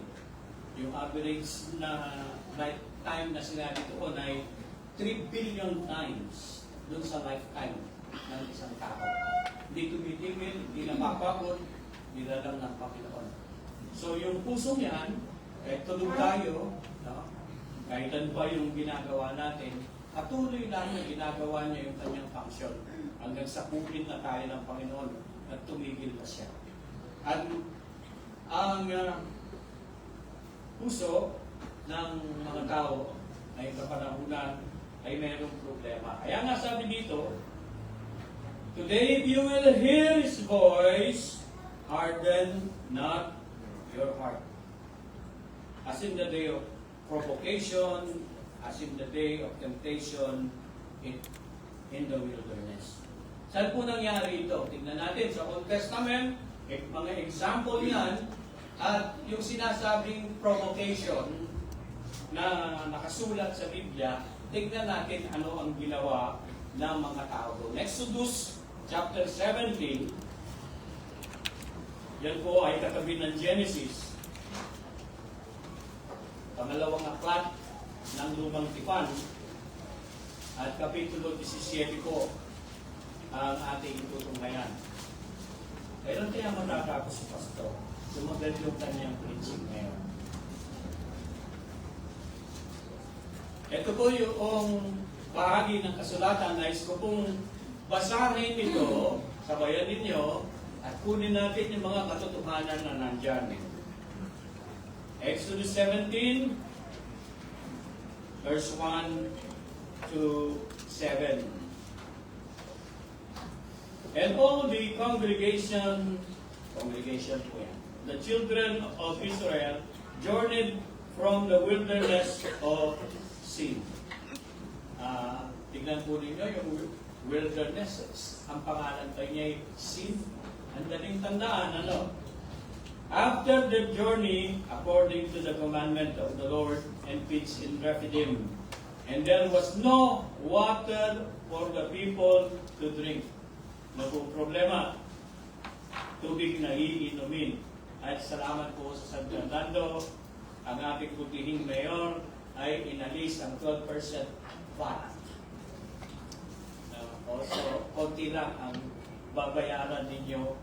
Yung average na lifetime na sinabi doon ay 3 billion times dun sa lifetime ng isang tao. Hindi tumitigil, hindi napapagod, nilalang ng Panginoon. So yung pusong yan, kahit tulog tayo, no? Kahit ano pa yung ginagawa natin, patuloy lang na ginagawa niya yung kanyang function hanggang sakupin na tayo ng Panginoon at tumigil na siya. At ang puso ng mga tao ay kapanahunan ay mayroong problema. Kaya nga sabi dito, today if you will hear His voice, harden not your heart. As in the day of provocation, as in the day of temptation in the wilderness. Saan po nangyari ito? Tingnan natin sa Old Testament, mga example yan, at yung sinasabing provocation na nakasulat sa Biblia, tingnan natin ano ang ginawa ng mga tao doon. Exodus chapter 17, yan po ay katabi ng Genesis. Pangalawang aklat ng Lumang Tipan at kapitulo 17 po ang ating tutunghayan. Kailan kaya matatapos si Pastor? Sumagal yung kanyang preaching ngayon. Ito po yung bahagi ng kasulatan. Nais ko pong basahin ito, sabayan ninyo, at kunin natin yung mga katotohanan na nandyan. Exodus 17, verse 1 to 7. And all the congregation po yan, the children of Israel journeyed from the wilderness of Sin. Tignan po ninyo yung wilderness. Ang pangalan pa niya ay Sin. Ang daling tandaan, ano? After the journey, according to the commandment of the Lord, and pitched in Rephidim, and there was no water for the people to drink. Naku problema, tubig na iinumin. At salamat po sa San Fernando, ang ating putihing mayor ay inalis ang 12% VAT. Also, konti lang ang babayaran ninyo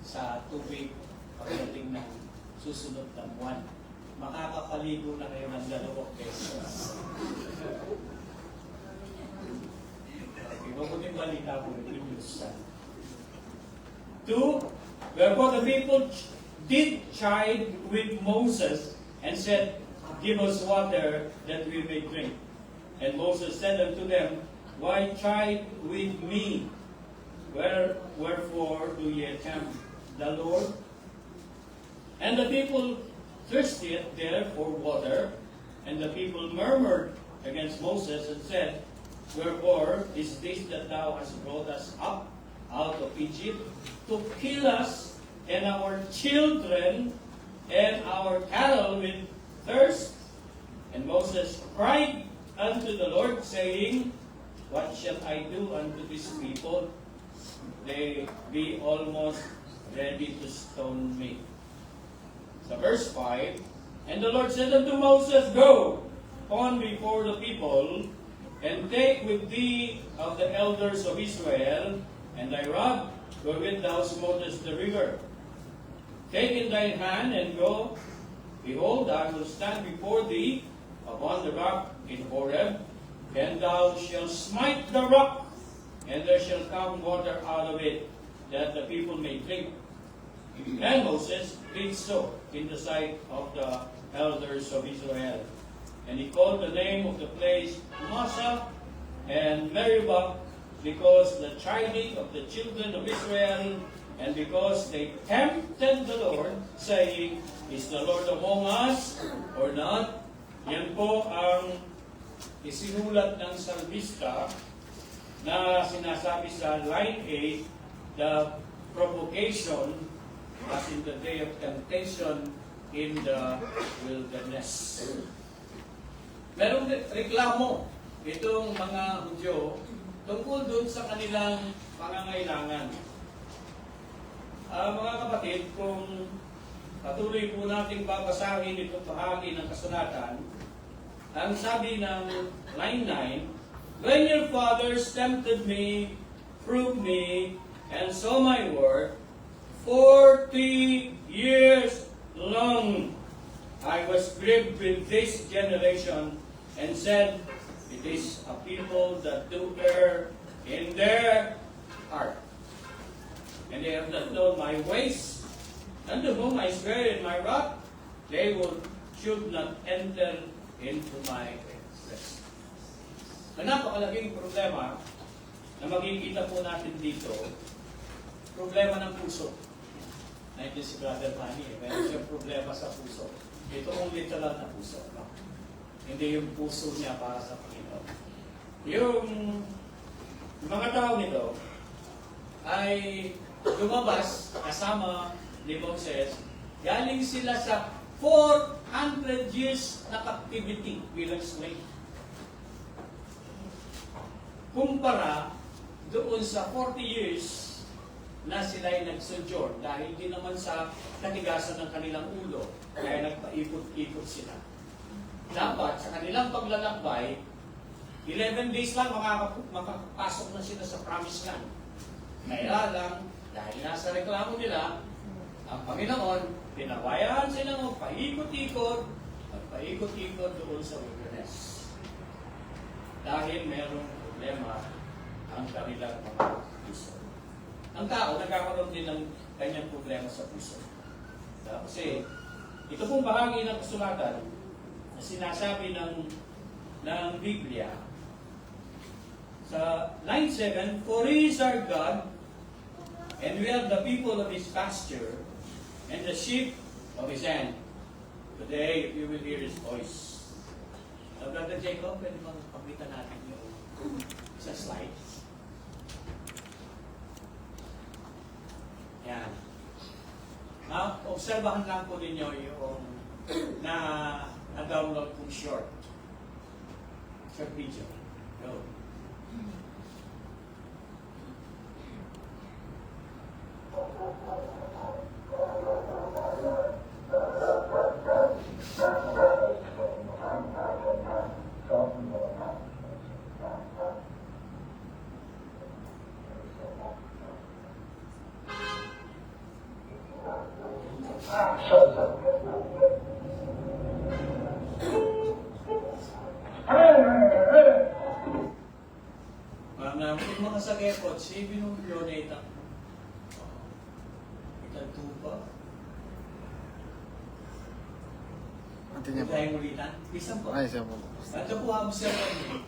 sa tubig pagdating ng susunod na buwan. Makakapaligo na kayo ng 2 pesos. Mabuting balita po ito yung San. 2. Wherefore the people did chide with Moses and said, give us water that we may drink. And Moses said unto them, why chide with me? Wherefore do ye tempt the Lord? And the people thirsted there for water, and the people murmured against Moses and said, wherefore is this that thou hast brought us up out of Egypt to kill us and our children and our cattle with thirst? And Moses cried unto the Lord, saying, what shall I do unto these people? They be almost ready to stone me. So verse 5, and the Lord said unto Moses, go on before the people, and take with thee of the elders of Israel, and thy rod wherewith thou smotest the river. Take in thine hand and go. Behold, I will stand before thee upon the rock in Horeb, and thou shalt smite the rock, and there shall come water out of it, that the people may drink. And Moses did so in the sight of the elders of Israel. And he called the name of the place Massa and Meribah, because the chiding of the children of Israel, and because they tempted the Lord, saying, is the Lord among us or not? Yan po ang isinulat ng salmista na sinasabi sa line 8, the provocation as in the day of temptation in the wilderness. Merong reklamo itong mga Hudyo tungkol dun sa kanilang pangangailangan. Mga kapatid, kung patuloy po nating babasahin itong bahagi ng kasulatan, ang sabi ng line 9, when your fathers tempted me, proved me, and saw my work, 40 years long I was grieved with this generation, and said, it is a people that do err in their heart. And they have not known my ways, unto whom I swear in my wrath, they should not enter into my rest. Ang napakalaking problema na makikita po natin dito, problema ng puso. Nandiyan si Brother Manny, meron siyang problema sa puso. Ito ang literal na puso. No? Hindi yung puso niya para sa Panginoon. Yung mga tao nito ay lumabas kasama ni Moses, galing sila sa 400 years na captivity bilang slave. Kumpara doon sa 40 years na sila ay nag-sojourn dahil hindi naman sa katigasan ng kanilang ulo, kaya nagpaikot-ikot sila. Dapat sa kanilang paglalakbay, 11 days lang makakapasok na sila sa promised land. Kaya lang, dahil nasa reklamo nila, ang Panginoon, pinabayaan silang magpaikot-ikot doon sa wilderness. Dahil merong problema ang kanilang mga puso. Ang tao, nagkakaroon din ng kanyang problema sa puso. Kasi, ito pong bahagi ng kasulatan na sinasabi ng Biblia, sa line 7, for He is our God, and we are the people of His pasture, and the sheep of His hand. Today, you will hear His voice. Brother Jacob, pwede bang pakita natin yung sa slide? Yan. Obserbahan lang po ninyo yung na-download kong short video. Go. Yung mga sakepot, si binubiyonate ang itantupa. Ante niya po. Tayo ulitan. Bisan po. Ay, siya po. Ito po ang observan niyo.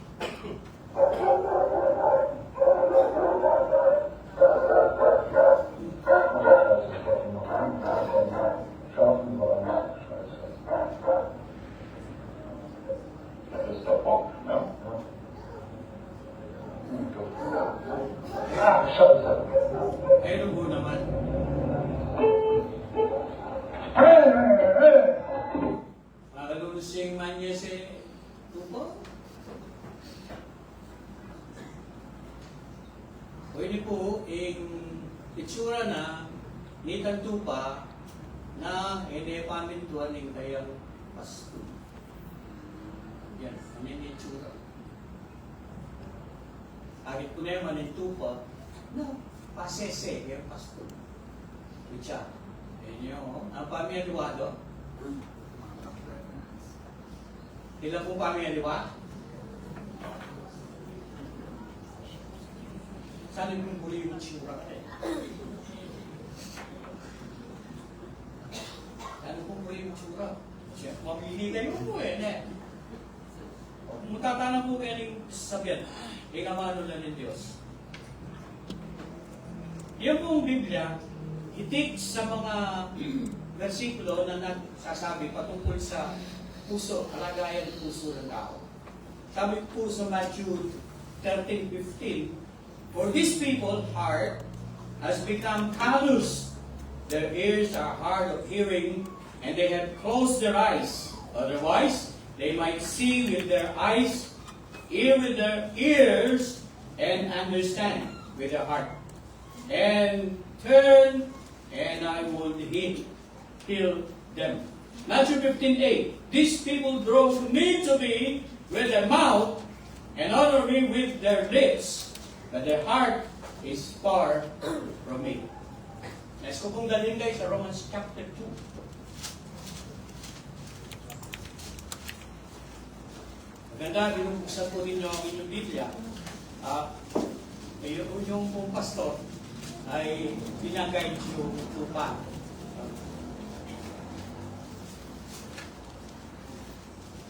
Ayun po naman. Makalulusing man niya si tupo. Pwede po yung itsura na nitang tupa na hindi pamintuan ng kayang pasto. Yan, ano yung itsura. Agit po naman yung tupa na pasese yung pasto. Kutsa. Yan yung, ang pamiyaliwado. Ilan po pamiyaliwa? Saan yung muli yung itsura ka eh? Saan yung muli yung itsura? Mabili kayo po eh. Mutatanang po kayo ng sabihan. Ikamano lang ng Diyos. Yung pong Biblia, itik sa mga versikulo na nagsasabi patungkol sa puso, kalagayan ng puso ng tao. Sabi po sa Matthew 13:15, "For these people's heart has become callous. Their ears are hard of hearing, and they have closed their eyes. Otherwise, they might see with their eyes, hear with their ears, and understand with their heart. And turn, and I would heal them." Matthew 15:8, "These people draw me to me with their mouth, and honor me with their lips, but their heart is far from me." Nais ko pong dalhin kayo sa Romans chapter 2. Maganda, binubuksan po ninyo ang inyong Biblia. Yung pong pastor ay pinaguide yung lupa.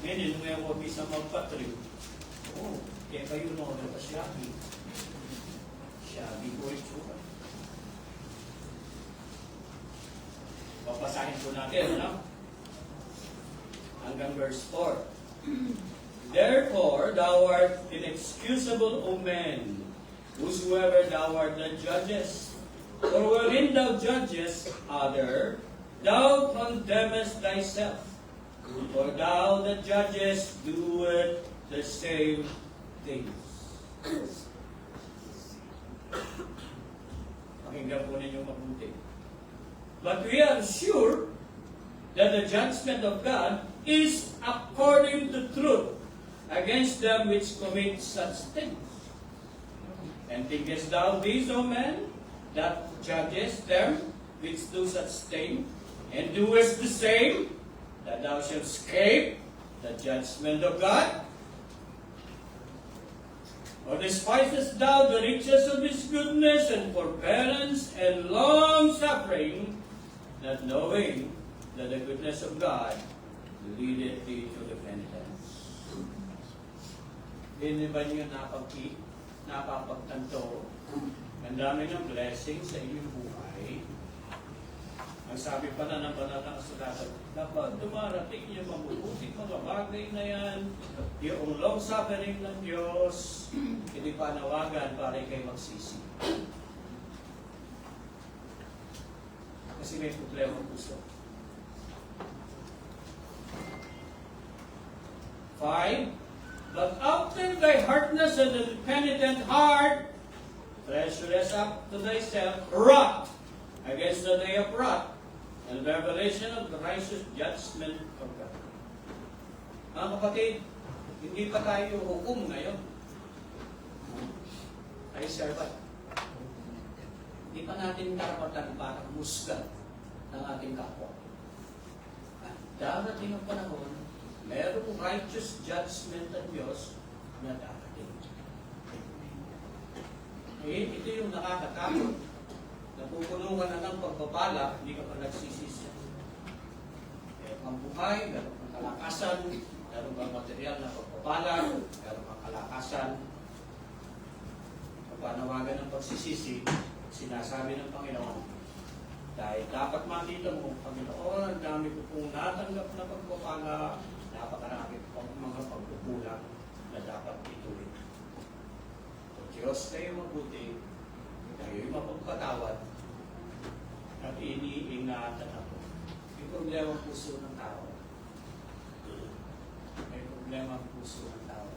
Ngayon, may ako bisa magpatrip. Kaya kayo no, nagpasyabi. Syabi ko ito. Papasahin po natin, ano? Hanggang verse 4. "Therefore, thou art inexcusable, O man, whosoever thou art that judgest. For wherein thou judgest other, thou condemnest thyself. For thou that judgest doeth the same things." Pakinggan po ninyo mabuti. "But we are sure that the judgment of God is according to truth against them which commit such things. And thinkest thou this, O man, that judgest them which do such things, and doest the same, that thou shalt escape the judgment of God? Or despisest thou the riches of his goodness and forbearance and long suffering, not knowing that the goodness of God leadeth thee to repentance?" Hindi ba niyo napapagtanto? Ang dami ng blessing sa inyong buhay. Ang sabi pa na ng banal na kasulatan, dapat dumarating yung mabubuting mga bagay na yan, yung long suffering ng Diyos, hindi panawagan para kayo magsisi. Kasi may problema ang puso. 5, "But after thy hardness and the penitent heart, treasurest up to thyself wrath against the day of wrath, and revelation of the righteous judgment of God." Mga kapatid, hindi pa tayo hukom ngayon. Ay servant. Hindi pa natin karapatan para musga ng ating kapwa. At darating ang panahon, merong righteous judgment ng Diyos na darating. Ito yung nakakatakot. Napupuno ka na ng pagpapala, hindi ka pa nagsisisi. Meron kang buhay, meron kang kalakasan, meron kang material na pagpapala, meron kang kalakasan. Panawagan ng pagsisisi, sinasabi ng Panginoon, dahil dapat makita mo, Panginoon, ang dami ko pong natanggap na pagpapala, napakarami pang mga pagkukulang na dapat ituloy. So, Diyos, kayo mabuti, kayo'y mapagpatawad, at iniingatan ako. May problema ang puso ng tao. May problema ang puso ng tao.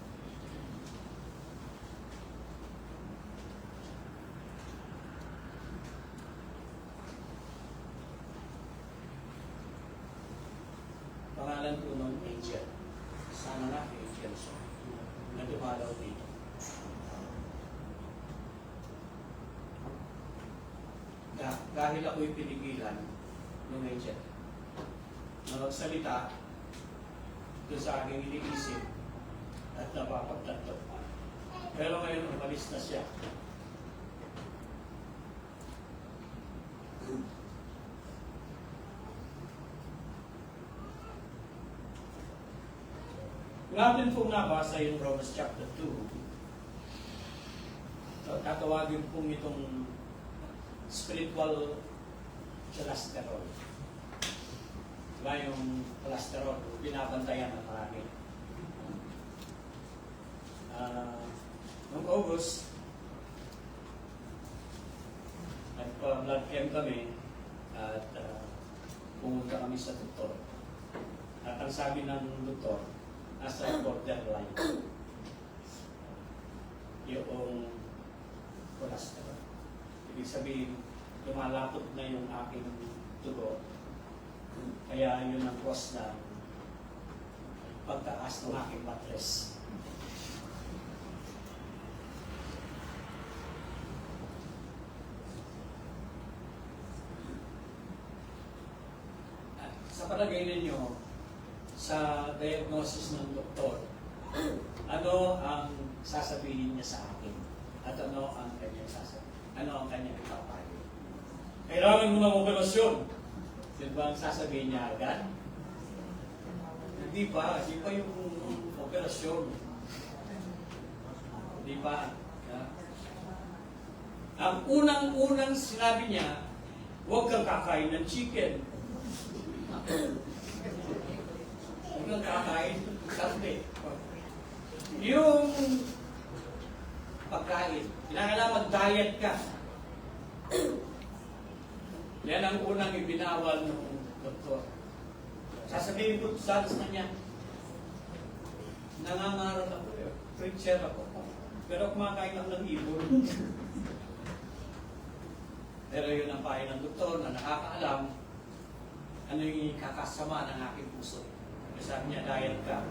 Pangalan po ng angel. Sana na angel siya. Na dumalaw dito. Dahil ako'y pinigilan ng angel na magsalita doon sa aking iniisip at napapagtanto. Pero ngayon, umalis na siya. Natin pong nabasa yung Romans chapter 2. So, tatawagin pong itong spiritual cholesterol. Diba yung cholesterol, binabantayan ng marami. Noong August, nagpa-blood chem kami at pumunta kami sa doktor. At ang sabi ng doktor, nasa borderline yung cholesterol. Ibig sabihin, lumalapot na yung aking dugo. Kaya yun ang cause ng pagtaas ng aking mattress. Sa palagay ninyo, sa diagnosis ng doktor, ano ang sasabihin niya sa akin? At ano ang kanyang sasabihin? Ano ang kanyang ipapayo? Kailangan mo ng operasyon. Yun ba ang sasabihin niya agad? Hindi pa yung operasyon. Hindi pa. Ang unang-unang sinabi niya, huwag kang kakain ng chicken. Huwag kang kakain ng karne. Yung pagkain, kailangan mag-diet ka. Yan ang unang ibinawal ng doktor. Sasabihin ko sa kanya, nangangaral ako, preacher ako, pero kumakain ako ng ibon. Pero yun ang payo ng doktor na nakakaalam ano yung kakasama ng aking puso. Sabi niya, diet ka.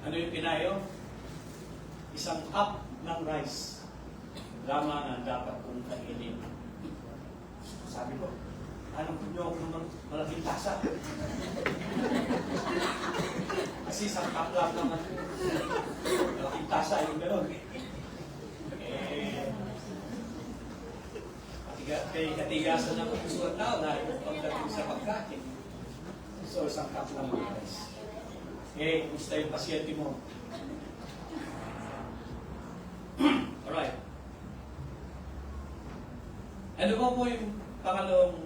Ano yung pinayo? Isang cup ng rice. Lamang ang dapat kong kainin. Sabi ko, anong kunyo ako ng malaking tasa? Kasi isang cup lang naman. Malaking tasa yung gano'n. Katigasan ng puso at tao dahil pagdating sa pagkain. So, isang cup lang ng rice. Kumusta yung pasyente mo? Alright. Ano po yung pangalawang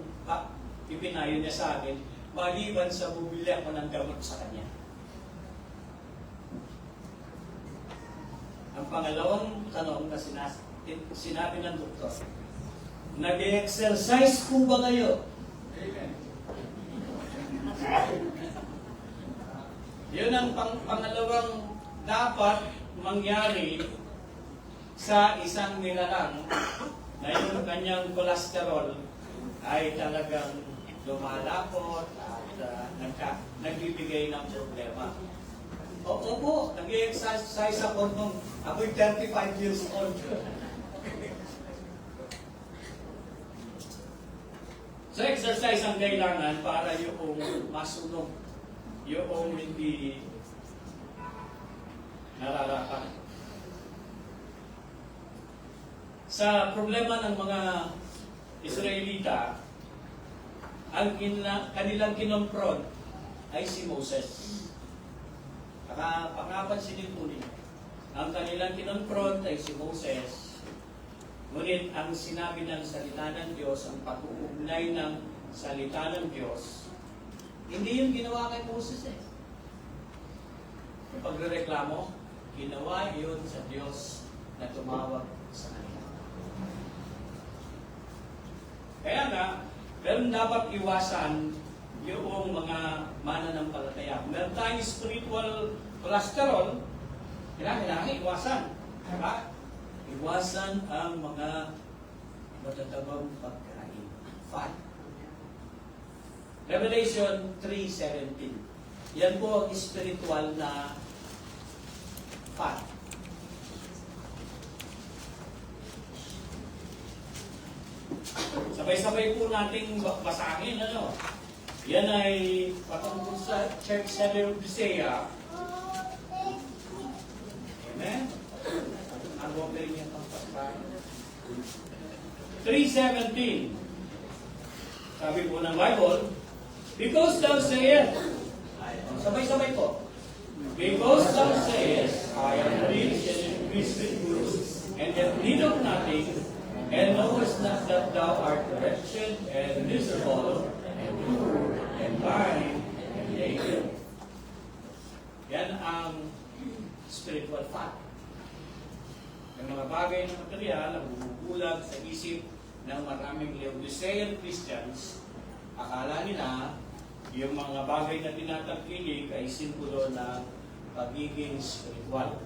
ipinayo niya sa akin, maliban sa bumili ako ng gamot sa kanya. Ang pangalawang tanong na sinabi ng doktor, nag-exercise po ba kayo? Amen. Yun ang pangalawang dapat mangyari sa isang nilalang na yung kanyang cholesterol ay talagang lumalapot at nagbibigay ng problema. Opo, nag-exercise ako nung ako'y 35 years old. So exercise ang kailangan para yung masunog, yung hindi nararapat. Sa problema ng mga Israelita, ang kanilang kinonfront ay si Moses. Pangapansinin po ninyo, ang kanilang kinonfront ay si Moses. Ngunit ang sinabi ng salita ng Diyos, ang pag-uugnay ng salita ng Diyos, hindi yung ginawa kay Moses eh. Yung pagrereklamo, ginawa yun sa Diyos na tumawag sa kanila. Kaya nga, meron dapat iwasan yung mga mananampalataya. Meron tayong spiritual cholesterol, kailangan iwasan. Diba? Iwasan ang mga matatabang pagkain. Fat. Revelation 3:17. Yan po ang spiritual na fat. Sabay-sabay po nating basahin, ano? Yan ay patungkol sa Church sa Laodicea. Amen? Ang okay niya pang pagkain. 3:17. Sabi po ng Bible, because thou sayest, sabay-sabay po, because thou sayest, I am rich and increased with goods, and have need of nothing, and knowest not that thou art wretched and miserable, and blind and naked. Yan ang spiritual fact. Yung mga bagay na material na bumubulag sa isip ng maraming Laodicean Christians, akala nila yung mga bagay na tinatangkilik ay simbolo ng pagiging spiritual.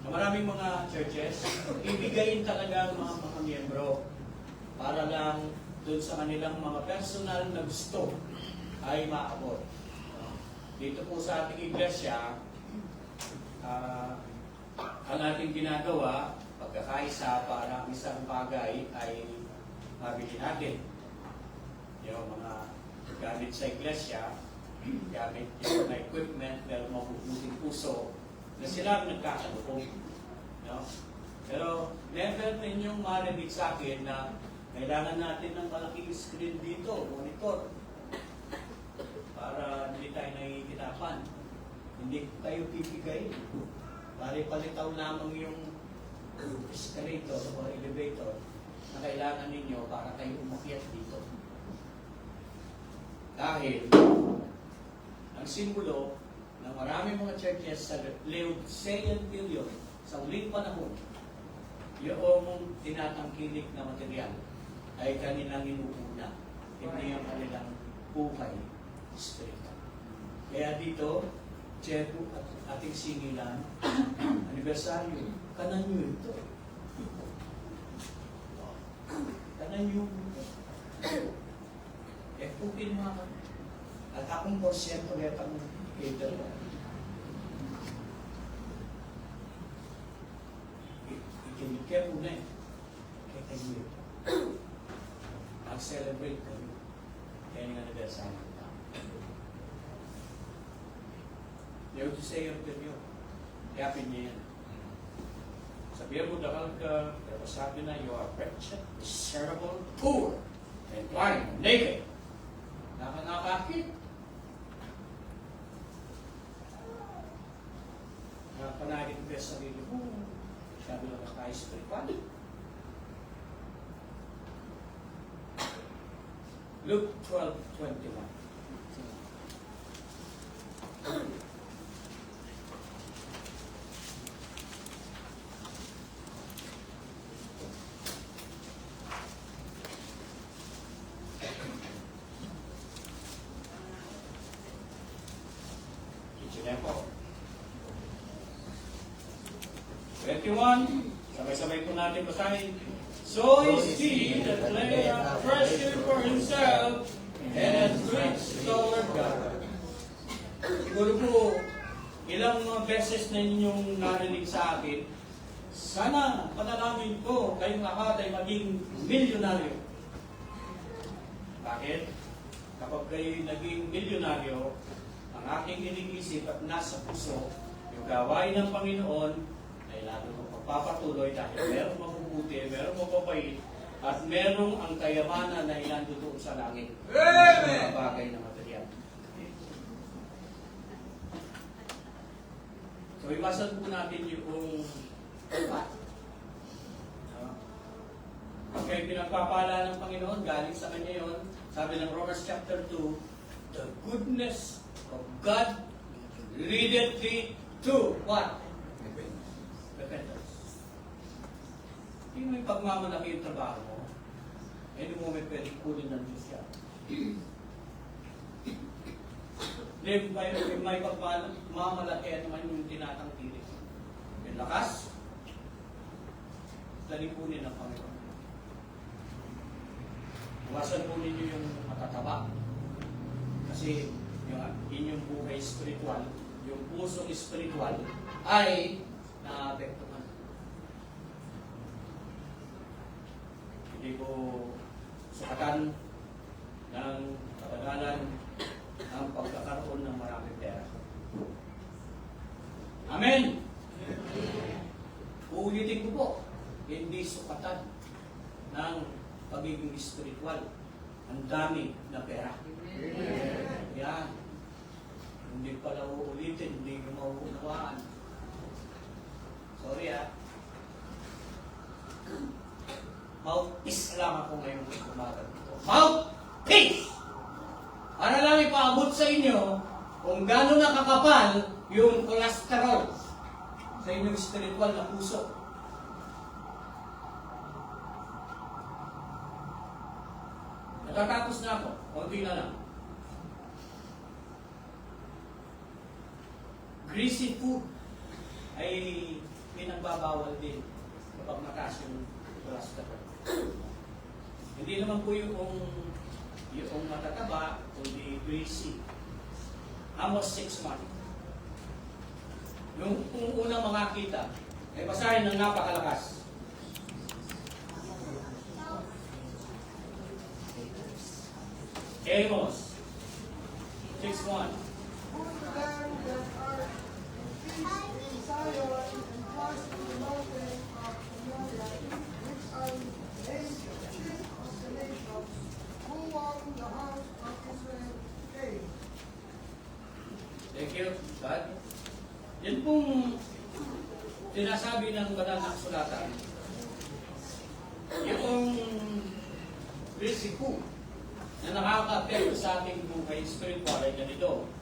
Sa maraming mga churches, ibigayin talaga ang mga miyembro para lang doon sa kanilang mga personal na gusto ay maabot. Dito po sa ating iglesia, ang ating ginagawa, pagkakaisa para ang isang bagay ay mabili natin. Yung mga gamit sa iglesia, gamit yung mga equipment, pero mabubuting puso, na sila ang nagkakalupong. No? Pero never ninyong marinig sa akin na kailangan natin ng malaking screen dito, monitor, para hindi tayo nahihirapan. Hindi tayo pipigayin. Palitaw lamang yung escalator o elevator na kailangan ninyo para kayo umakyat dito. Dahil ang simbolo ng maraming mga churches sa Laodicean period, sa uling panahon, yung tinatangkilik na material ay kanilang inuuna, hindi ang kanilang buhay spiritual. Kaya dito, Checo at ating singilan, anibersaryo, kanan nyo ito. Kanan nyo ito. Putin mga kami. At akong porsyento kaya kami cater ko. Ikinikya mo na eh. Kaya kayo ito. Mag-celebrate kayo. Kaya yung anibersaryo. Laodicean period. Yapin niya yan. Sabihan mo dakal ka, pero sabi na, you are wretched, miserable, poor, and blind, and naked. Nakakakit. Nakapanagin ko sa sarili mo. Sabi lang naka-spiritual. Luke 12:21. Example. 21, sabay-sabay po natin basahin. So is he that lay up treasure for himself and has rich toward God. Siguro po, ilang mga beses na inyong narinig sa akin, sana panalangin ko kayong lahat ay maging milyonaryo. Bakit? Kapag kayo naging milyonaryo, ang aking iniisip at nasa puso, yung gawain ng Panginoon ay lalo magpapatuloy dahil merong mabubuti, merong mababait, at merong ang kayamanan na ilando doon sa langit. Mga bagay na material. So, iwasan po natin yung okay, pinagpapala ng Panginoon, galing sa Kanya yun. Sabi ng Romans chapter 2, the goodness of God leadeth thee to what? Repentance. Hindi mo yung pagmamalaki yung trabaho mo. Hindi mo may pwede kunin ng Diyos yan. Hindi may pagmamalaki at naman yung tinatangkilik. Yung lakas, lalipunin ng Panginoon. Iwasan po ninyo yung matataba. Kasi yung inyong buhay spiritual, yung pusong spiritual, ay naapektuhan. Hindi ko sukatan ng katagalan ng pagkakaroon ng maraming pera. Amen! Uulitin ko po, hindi sukatan ng pagiging spiritual. Ang dami na pera. Yan. Hindi pala uulitin, hindi ko mauunawaan. Sorry Mouthpiece lang ako ngayong umaga dito. Mouthpiece! maipaabot sa inyo kung gaano nakakapal yung cholesterol sa inyong spiritual na puso. Natatapos na ako. Kunti na lang. Greasy food ay pinagbabawal din kapag mataas yung cholesterol. Hindi naman po yung matataba, kundi greasy. Amos 6:1. Yung unang makakita, ay basahin ng napakalakas. Amos 6:1. Thank you, God. Yan pong sinasabi ng banal na kasulatan. Yung risiko na nakaka-apekto sa ating buhay spiritual ay ganito.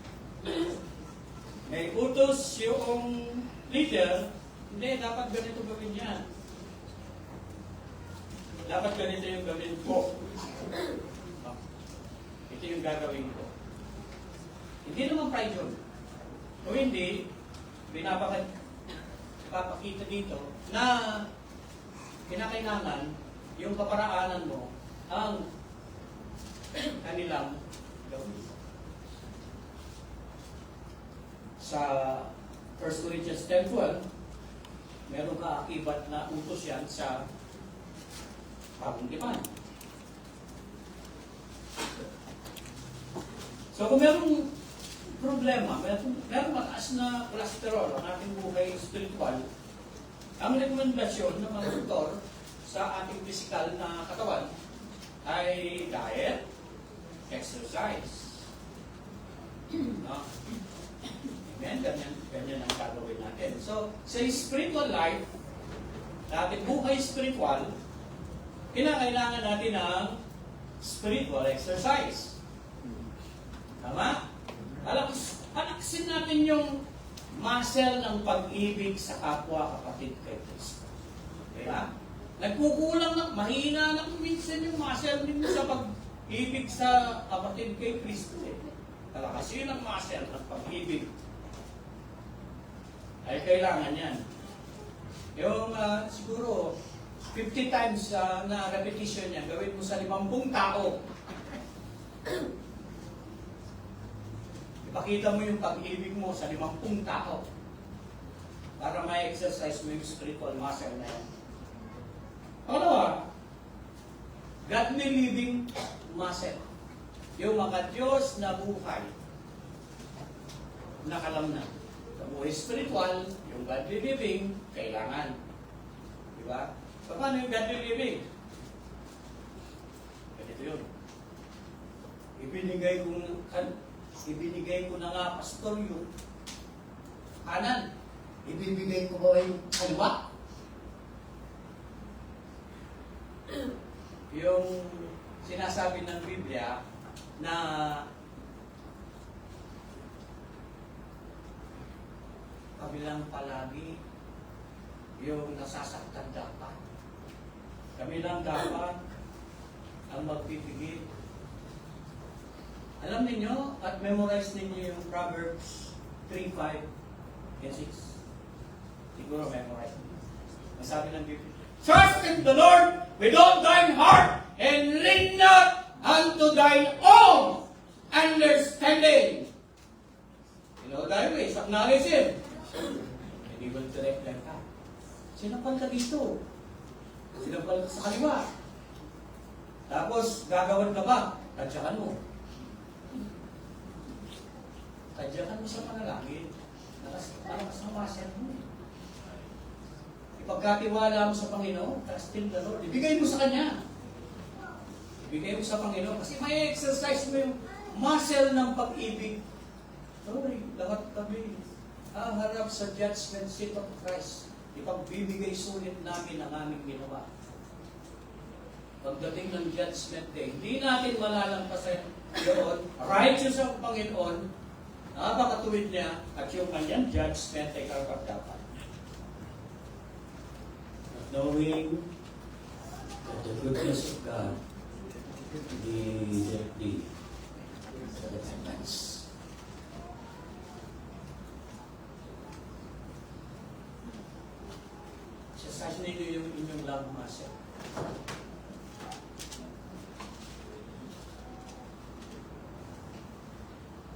May utos yung leader, hindi, dapat ganito gawin yan. Dapat ganito yung gawin ko. Ito yung gagawin ko. Hindi naman pride yun. Kung hindi, pinapakita dito na kinakailangan yung kaparaanan mo ang kanilang gawin. Sa 1 Corinthians 10:12, meron ka akibat na utos yan sa bagong tipan. So kung merong problema, merong mataas na cholesterol ang ating buhay spiritual, ang rekomendasyon ng mga doktor sa ating physical na katawan ay diet, exercise. No? Amen? Ganyan ang gagawin natin. So, sa spiritual life, sa ating buhay spiritual, kinakailangan natin ng spiritual exercise. Tama? Palaksin natin yung muscle ng pag-ibig sa kapwa kapatid kay Kristo. Kaya, nagkukulang na, mahina na minsan yung muscle din sa pag-ibig sa kapatid kay Kristo. Palakasin ang muscle ng pag-ibig. Ay kailangan yan. Yung siguro 50 times na repetition niya, gawin mo sa 50 tao. Ipakita mo yung pag-ibig mo sa 50 tao para may exercise mo yung spiritual muscle na yan. Pangalawa, godly living muscle. Yung mga Diyos na buhay na kalamnan. Sa buhay spiritual, yung godly living, kailangan. Diba? So, paano yung godly living? Ganito yun. Ibinigay ko na nga, pastor, yung kanan. Ibibigay ko ba yung kaliwa? Yung sinasabi ng Biblia na kabilang palagi yung nasasaktan dapat. Kami lang dapat ang magpipigil. Alam ninyo at memorize ninyo yung Proverbs 3:5 and 6. Siguro memorize ninyo. Masabi ng Biblia, trust in the Lord with all thine heart and lean not unto thine own understanding. You know thy ways, acknowledge Him. And He will direct thy path. Sinapal ka dito. Sinapal ka sa kaliwa. Tapos, gagawin ka ba? Tadyakan mo. Tadyakan mo sa panalangin. Nalakas ng muscle mo. Ipagkatiwala mo sa Panginoon, trust in the Lord. Ibigay mo sa Kanya. Ibigay mo sa Panginoon. Kasi may exercise mo yung muscle ng pag-ibig. Sorry, lahat kami harap sa judgment seat of Christ. Ipagbibigay sulit namin ang aming ginawa. pagdating ng Judgment Day, hindi natin malalampasan yun. Righteous ang Panginoon, napakatuwid niya, at yung kanyang judgment ay karapat-dapat. Knowing that the goodness of God immediately repentance. Sasasin ninyo yung inyong love muscle.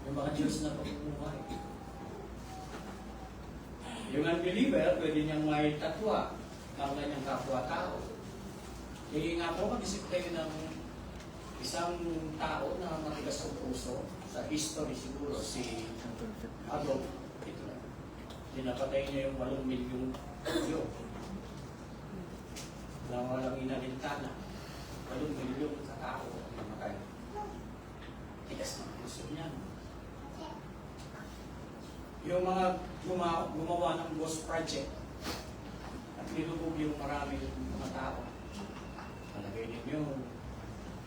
Yung mga Diyos na pagmumuhay. Yung unbeliever, pwede niyang may tatwa ang kanyang kapwa-tao. Kaya nga po, mag-isip kayo ng isang tao na matigas ang puso sa history siguro, si Adolf Hitler. Dinapatay niya yung 8 milyong Diyo. Walang inalintana. 8 milyong katao ang namatay. Tigas ng puso niya. Yung mga gumawa ng Ghost Project at nilubog yung maraming mga tao. Palagay ninyo,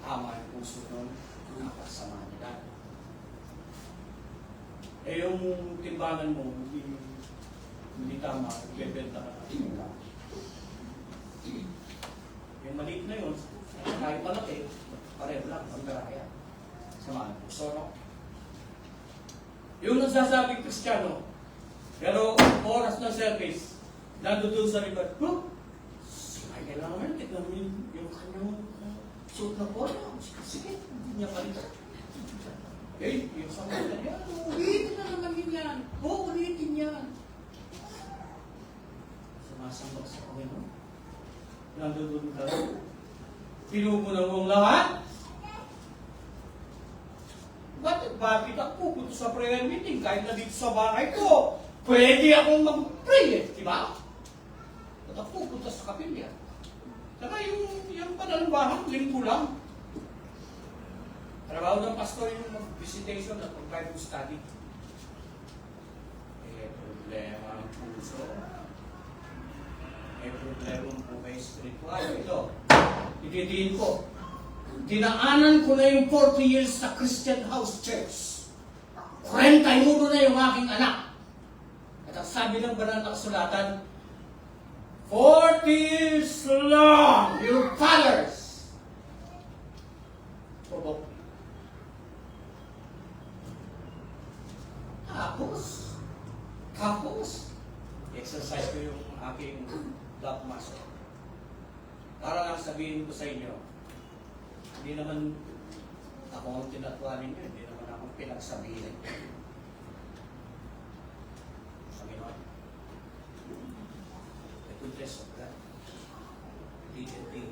tama yung puso nun, napasama nila. Eh yung timbangan mo, hindi tama, bebenta ka natin. Yung maliit na yun, kahit malaki, pareho lang, pagdaraya. Sama ng puso, no? Yung nagsasabing Kristiyano, pero oras ng service, nandun sa likod, kailangan naman, tignan mo yung kanyang suit na po. Sige, hindi niya palito. Eh, yung sa mga niya, ulitin na naman yun yan. Ulitin yan. Sumasambak sa Panginoon. Nandun ka. Pinupunan mong lahat. Bakit ako pupunta sa prayer meeting kahit na dito sa bahay ko? Pwede akong mag-pray, di ba? At ako pupunta sa kapilya. Saka yung panalbahan, linggo lang. Trabaho ng pastor yung mag-visitation at mag-Bible study. May problema ang puso. May problema po may spiritual. Ito, ititiin ko. Dinaanan ko na yung 40 years sa Christian House Church. 40 mundo na yung aking anak. At ang sabi ng banal na kasulatan, 40 years long, your fathers. Opo. Tapos, exercise ko yung aking love muscle. Para lang sabihin ko sa inyo, hindi naman ako ang tinatwa ninyo, hindi naman ako pinagsabihin. Panginoon, the goodness of God, leading me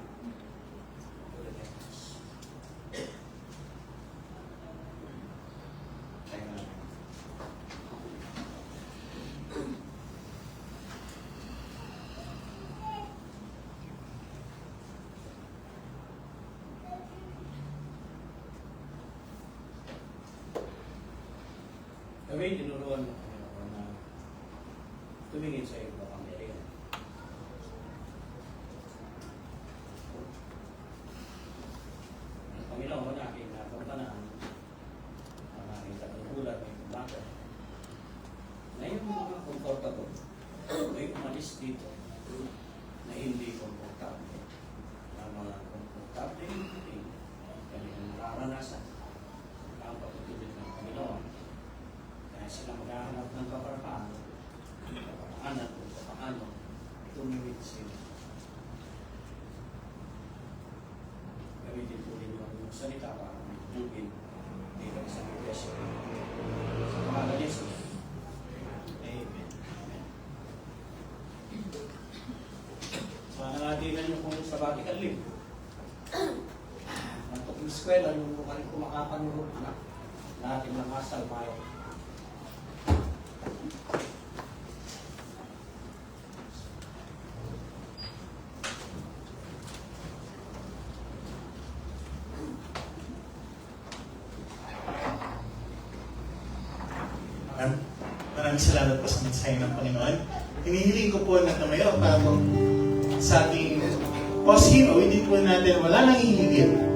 to the next. Tayo na. Kami, tinuruan mo Panginoon na tumingin sa iyo na Panginoon. Panginoon, aking napuntanaan, ang aking katungkulan, may kumbaga, na yung mga comfortable, may umalis dito, na hindi comfortable, na mga comfortable, hindi kanilang nararanasan ang pagtutulid ng Panginoon. Kaya sila maghahanap ng kaparapaan, kaparaanan kung paano tumimit sila. Gamitin po rin yung salita para magdugin dito sa iglesia. Sa pangalan ni Jesus. Amen. Manangatinan niyo kung sabbatical leave. Mantok yung eskwela, yung mukhang kumakapan mo anak natin ng asal mayo. Maraming salamat po sa mensahe ng Panginoon. Hinihiling ko po na tumayo para po sa ating Cause Him, awitin po natin, wala nang hihigit.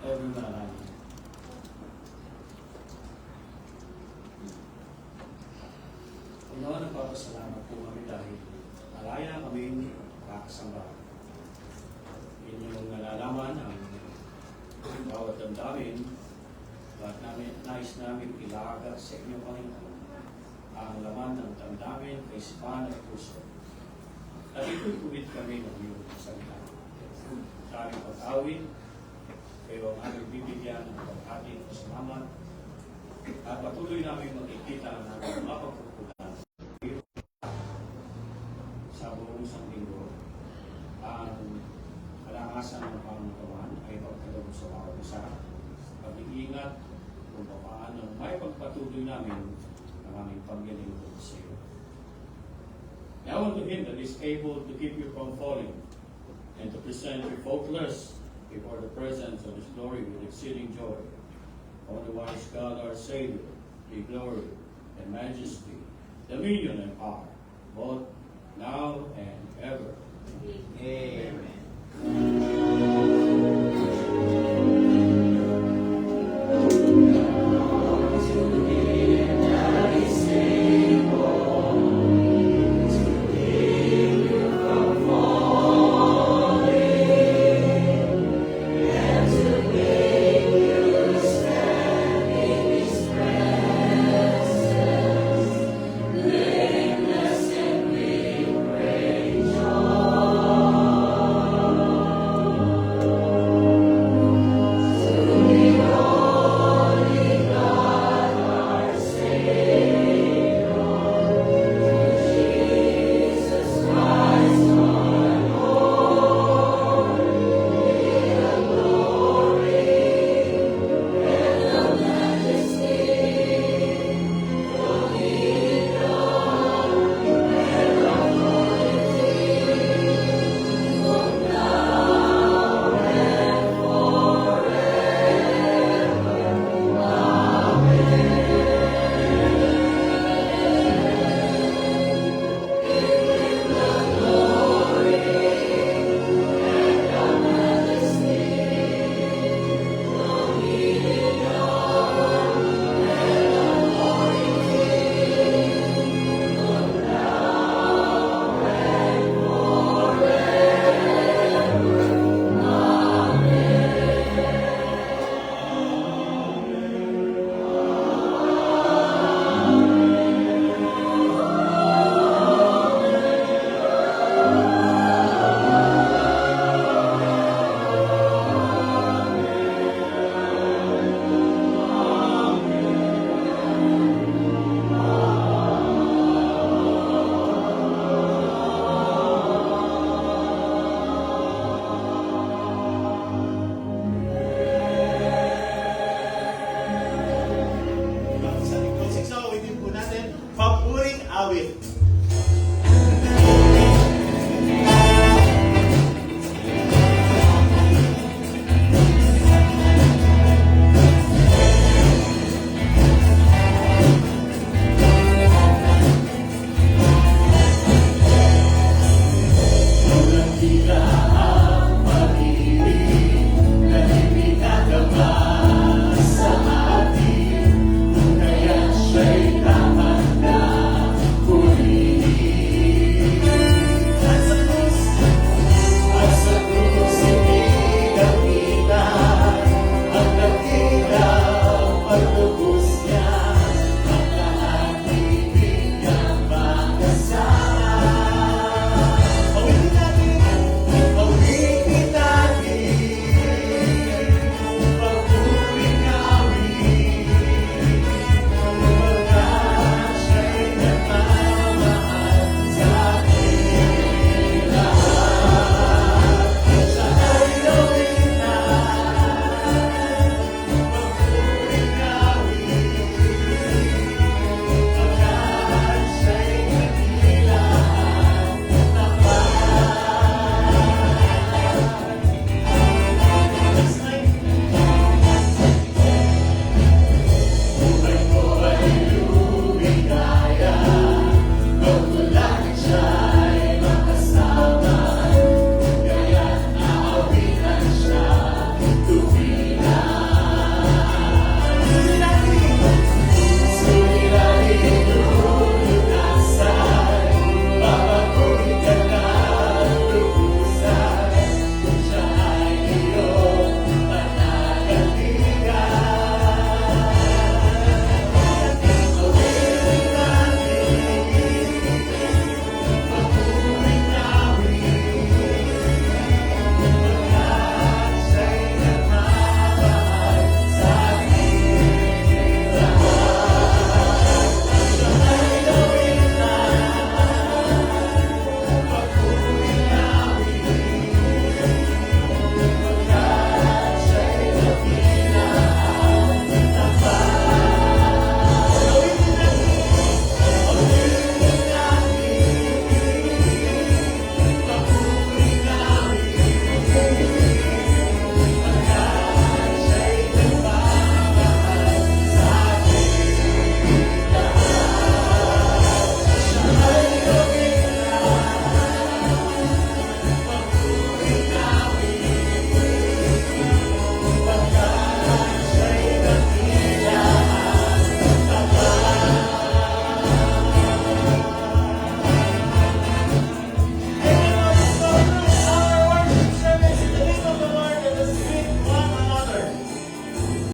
Every manalangin. Una, nagpapasalamat po kami dahil malaya kami makakasamba. Inyong nalalaman ang bawat damdamin at nais namin ilaga sa inyo, Panginoon, ang laman ng damdamin, kaisipan at puso. At ito'y kumit kami ng iyong salita. Sa aming pag-awin, kayo ang aming bibigyan ng pag-ating pasalamat at patuloy namin makikita ng aming mapagpupunan sa buong sanglinggo. Ang kalangasan ng Panginoon ay pagkaloob sa bawat isa, pag-iingat kung paano may pagpatuloy namin ang aming paglilingkod sa iyo. Now unto Him that is able to keep you from falling and to present you faultless before the presence of His glory with exceeding joy. Only wise God our Savior, be glory and majesty, dominion and power, both now and ever. Amen.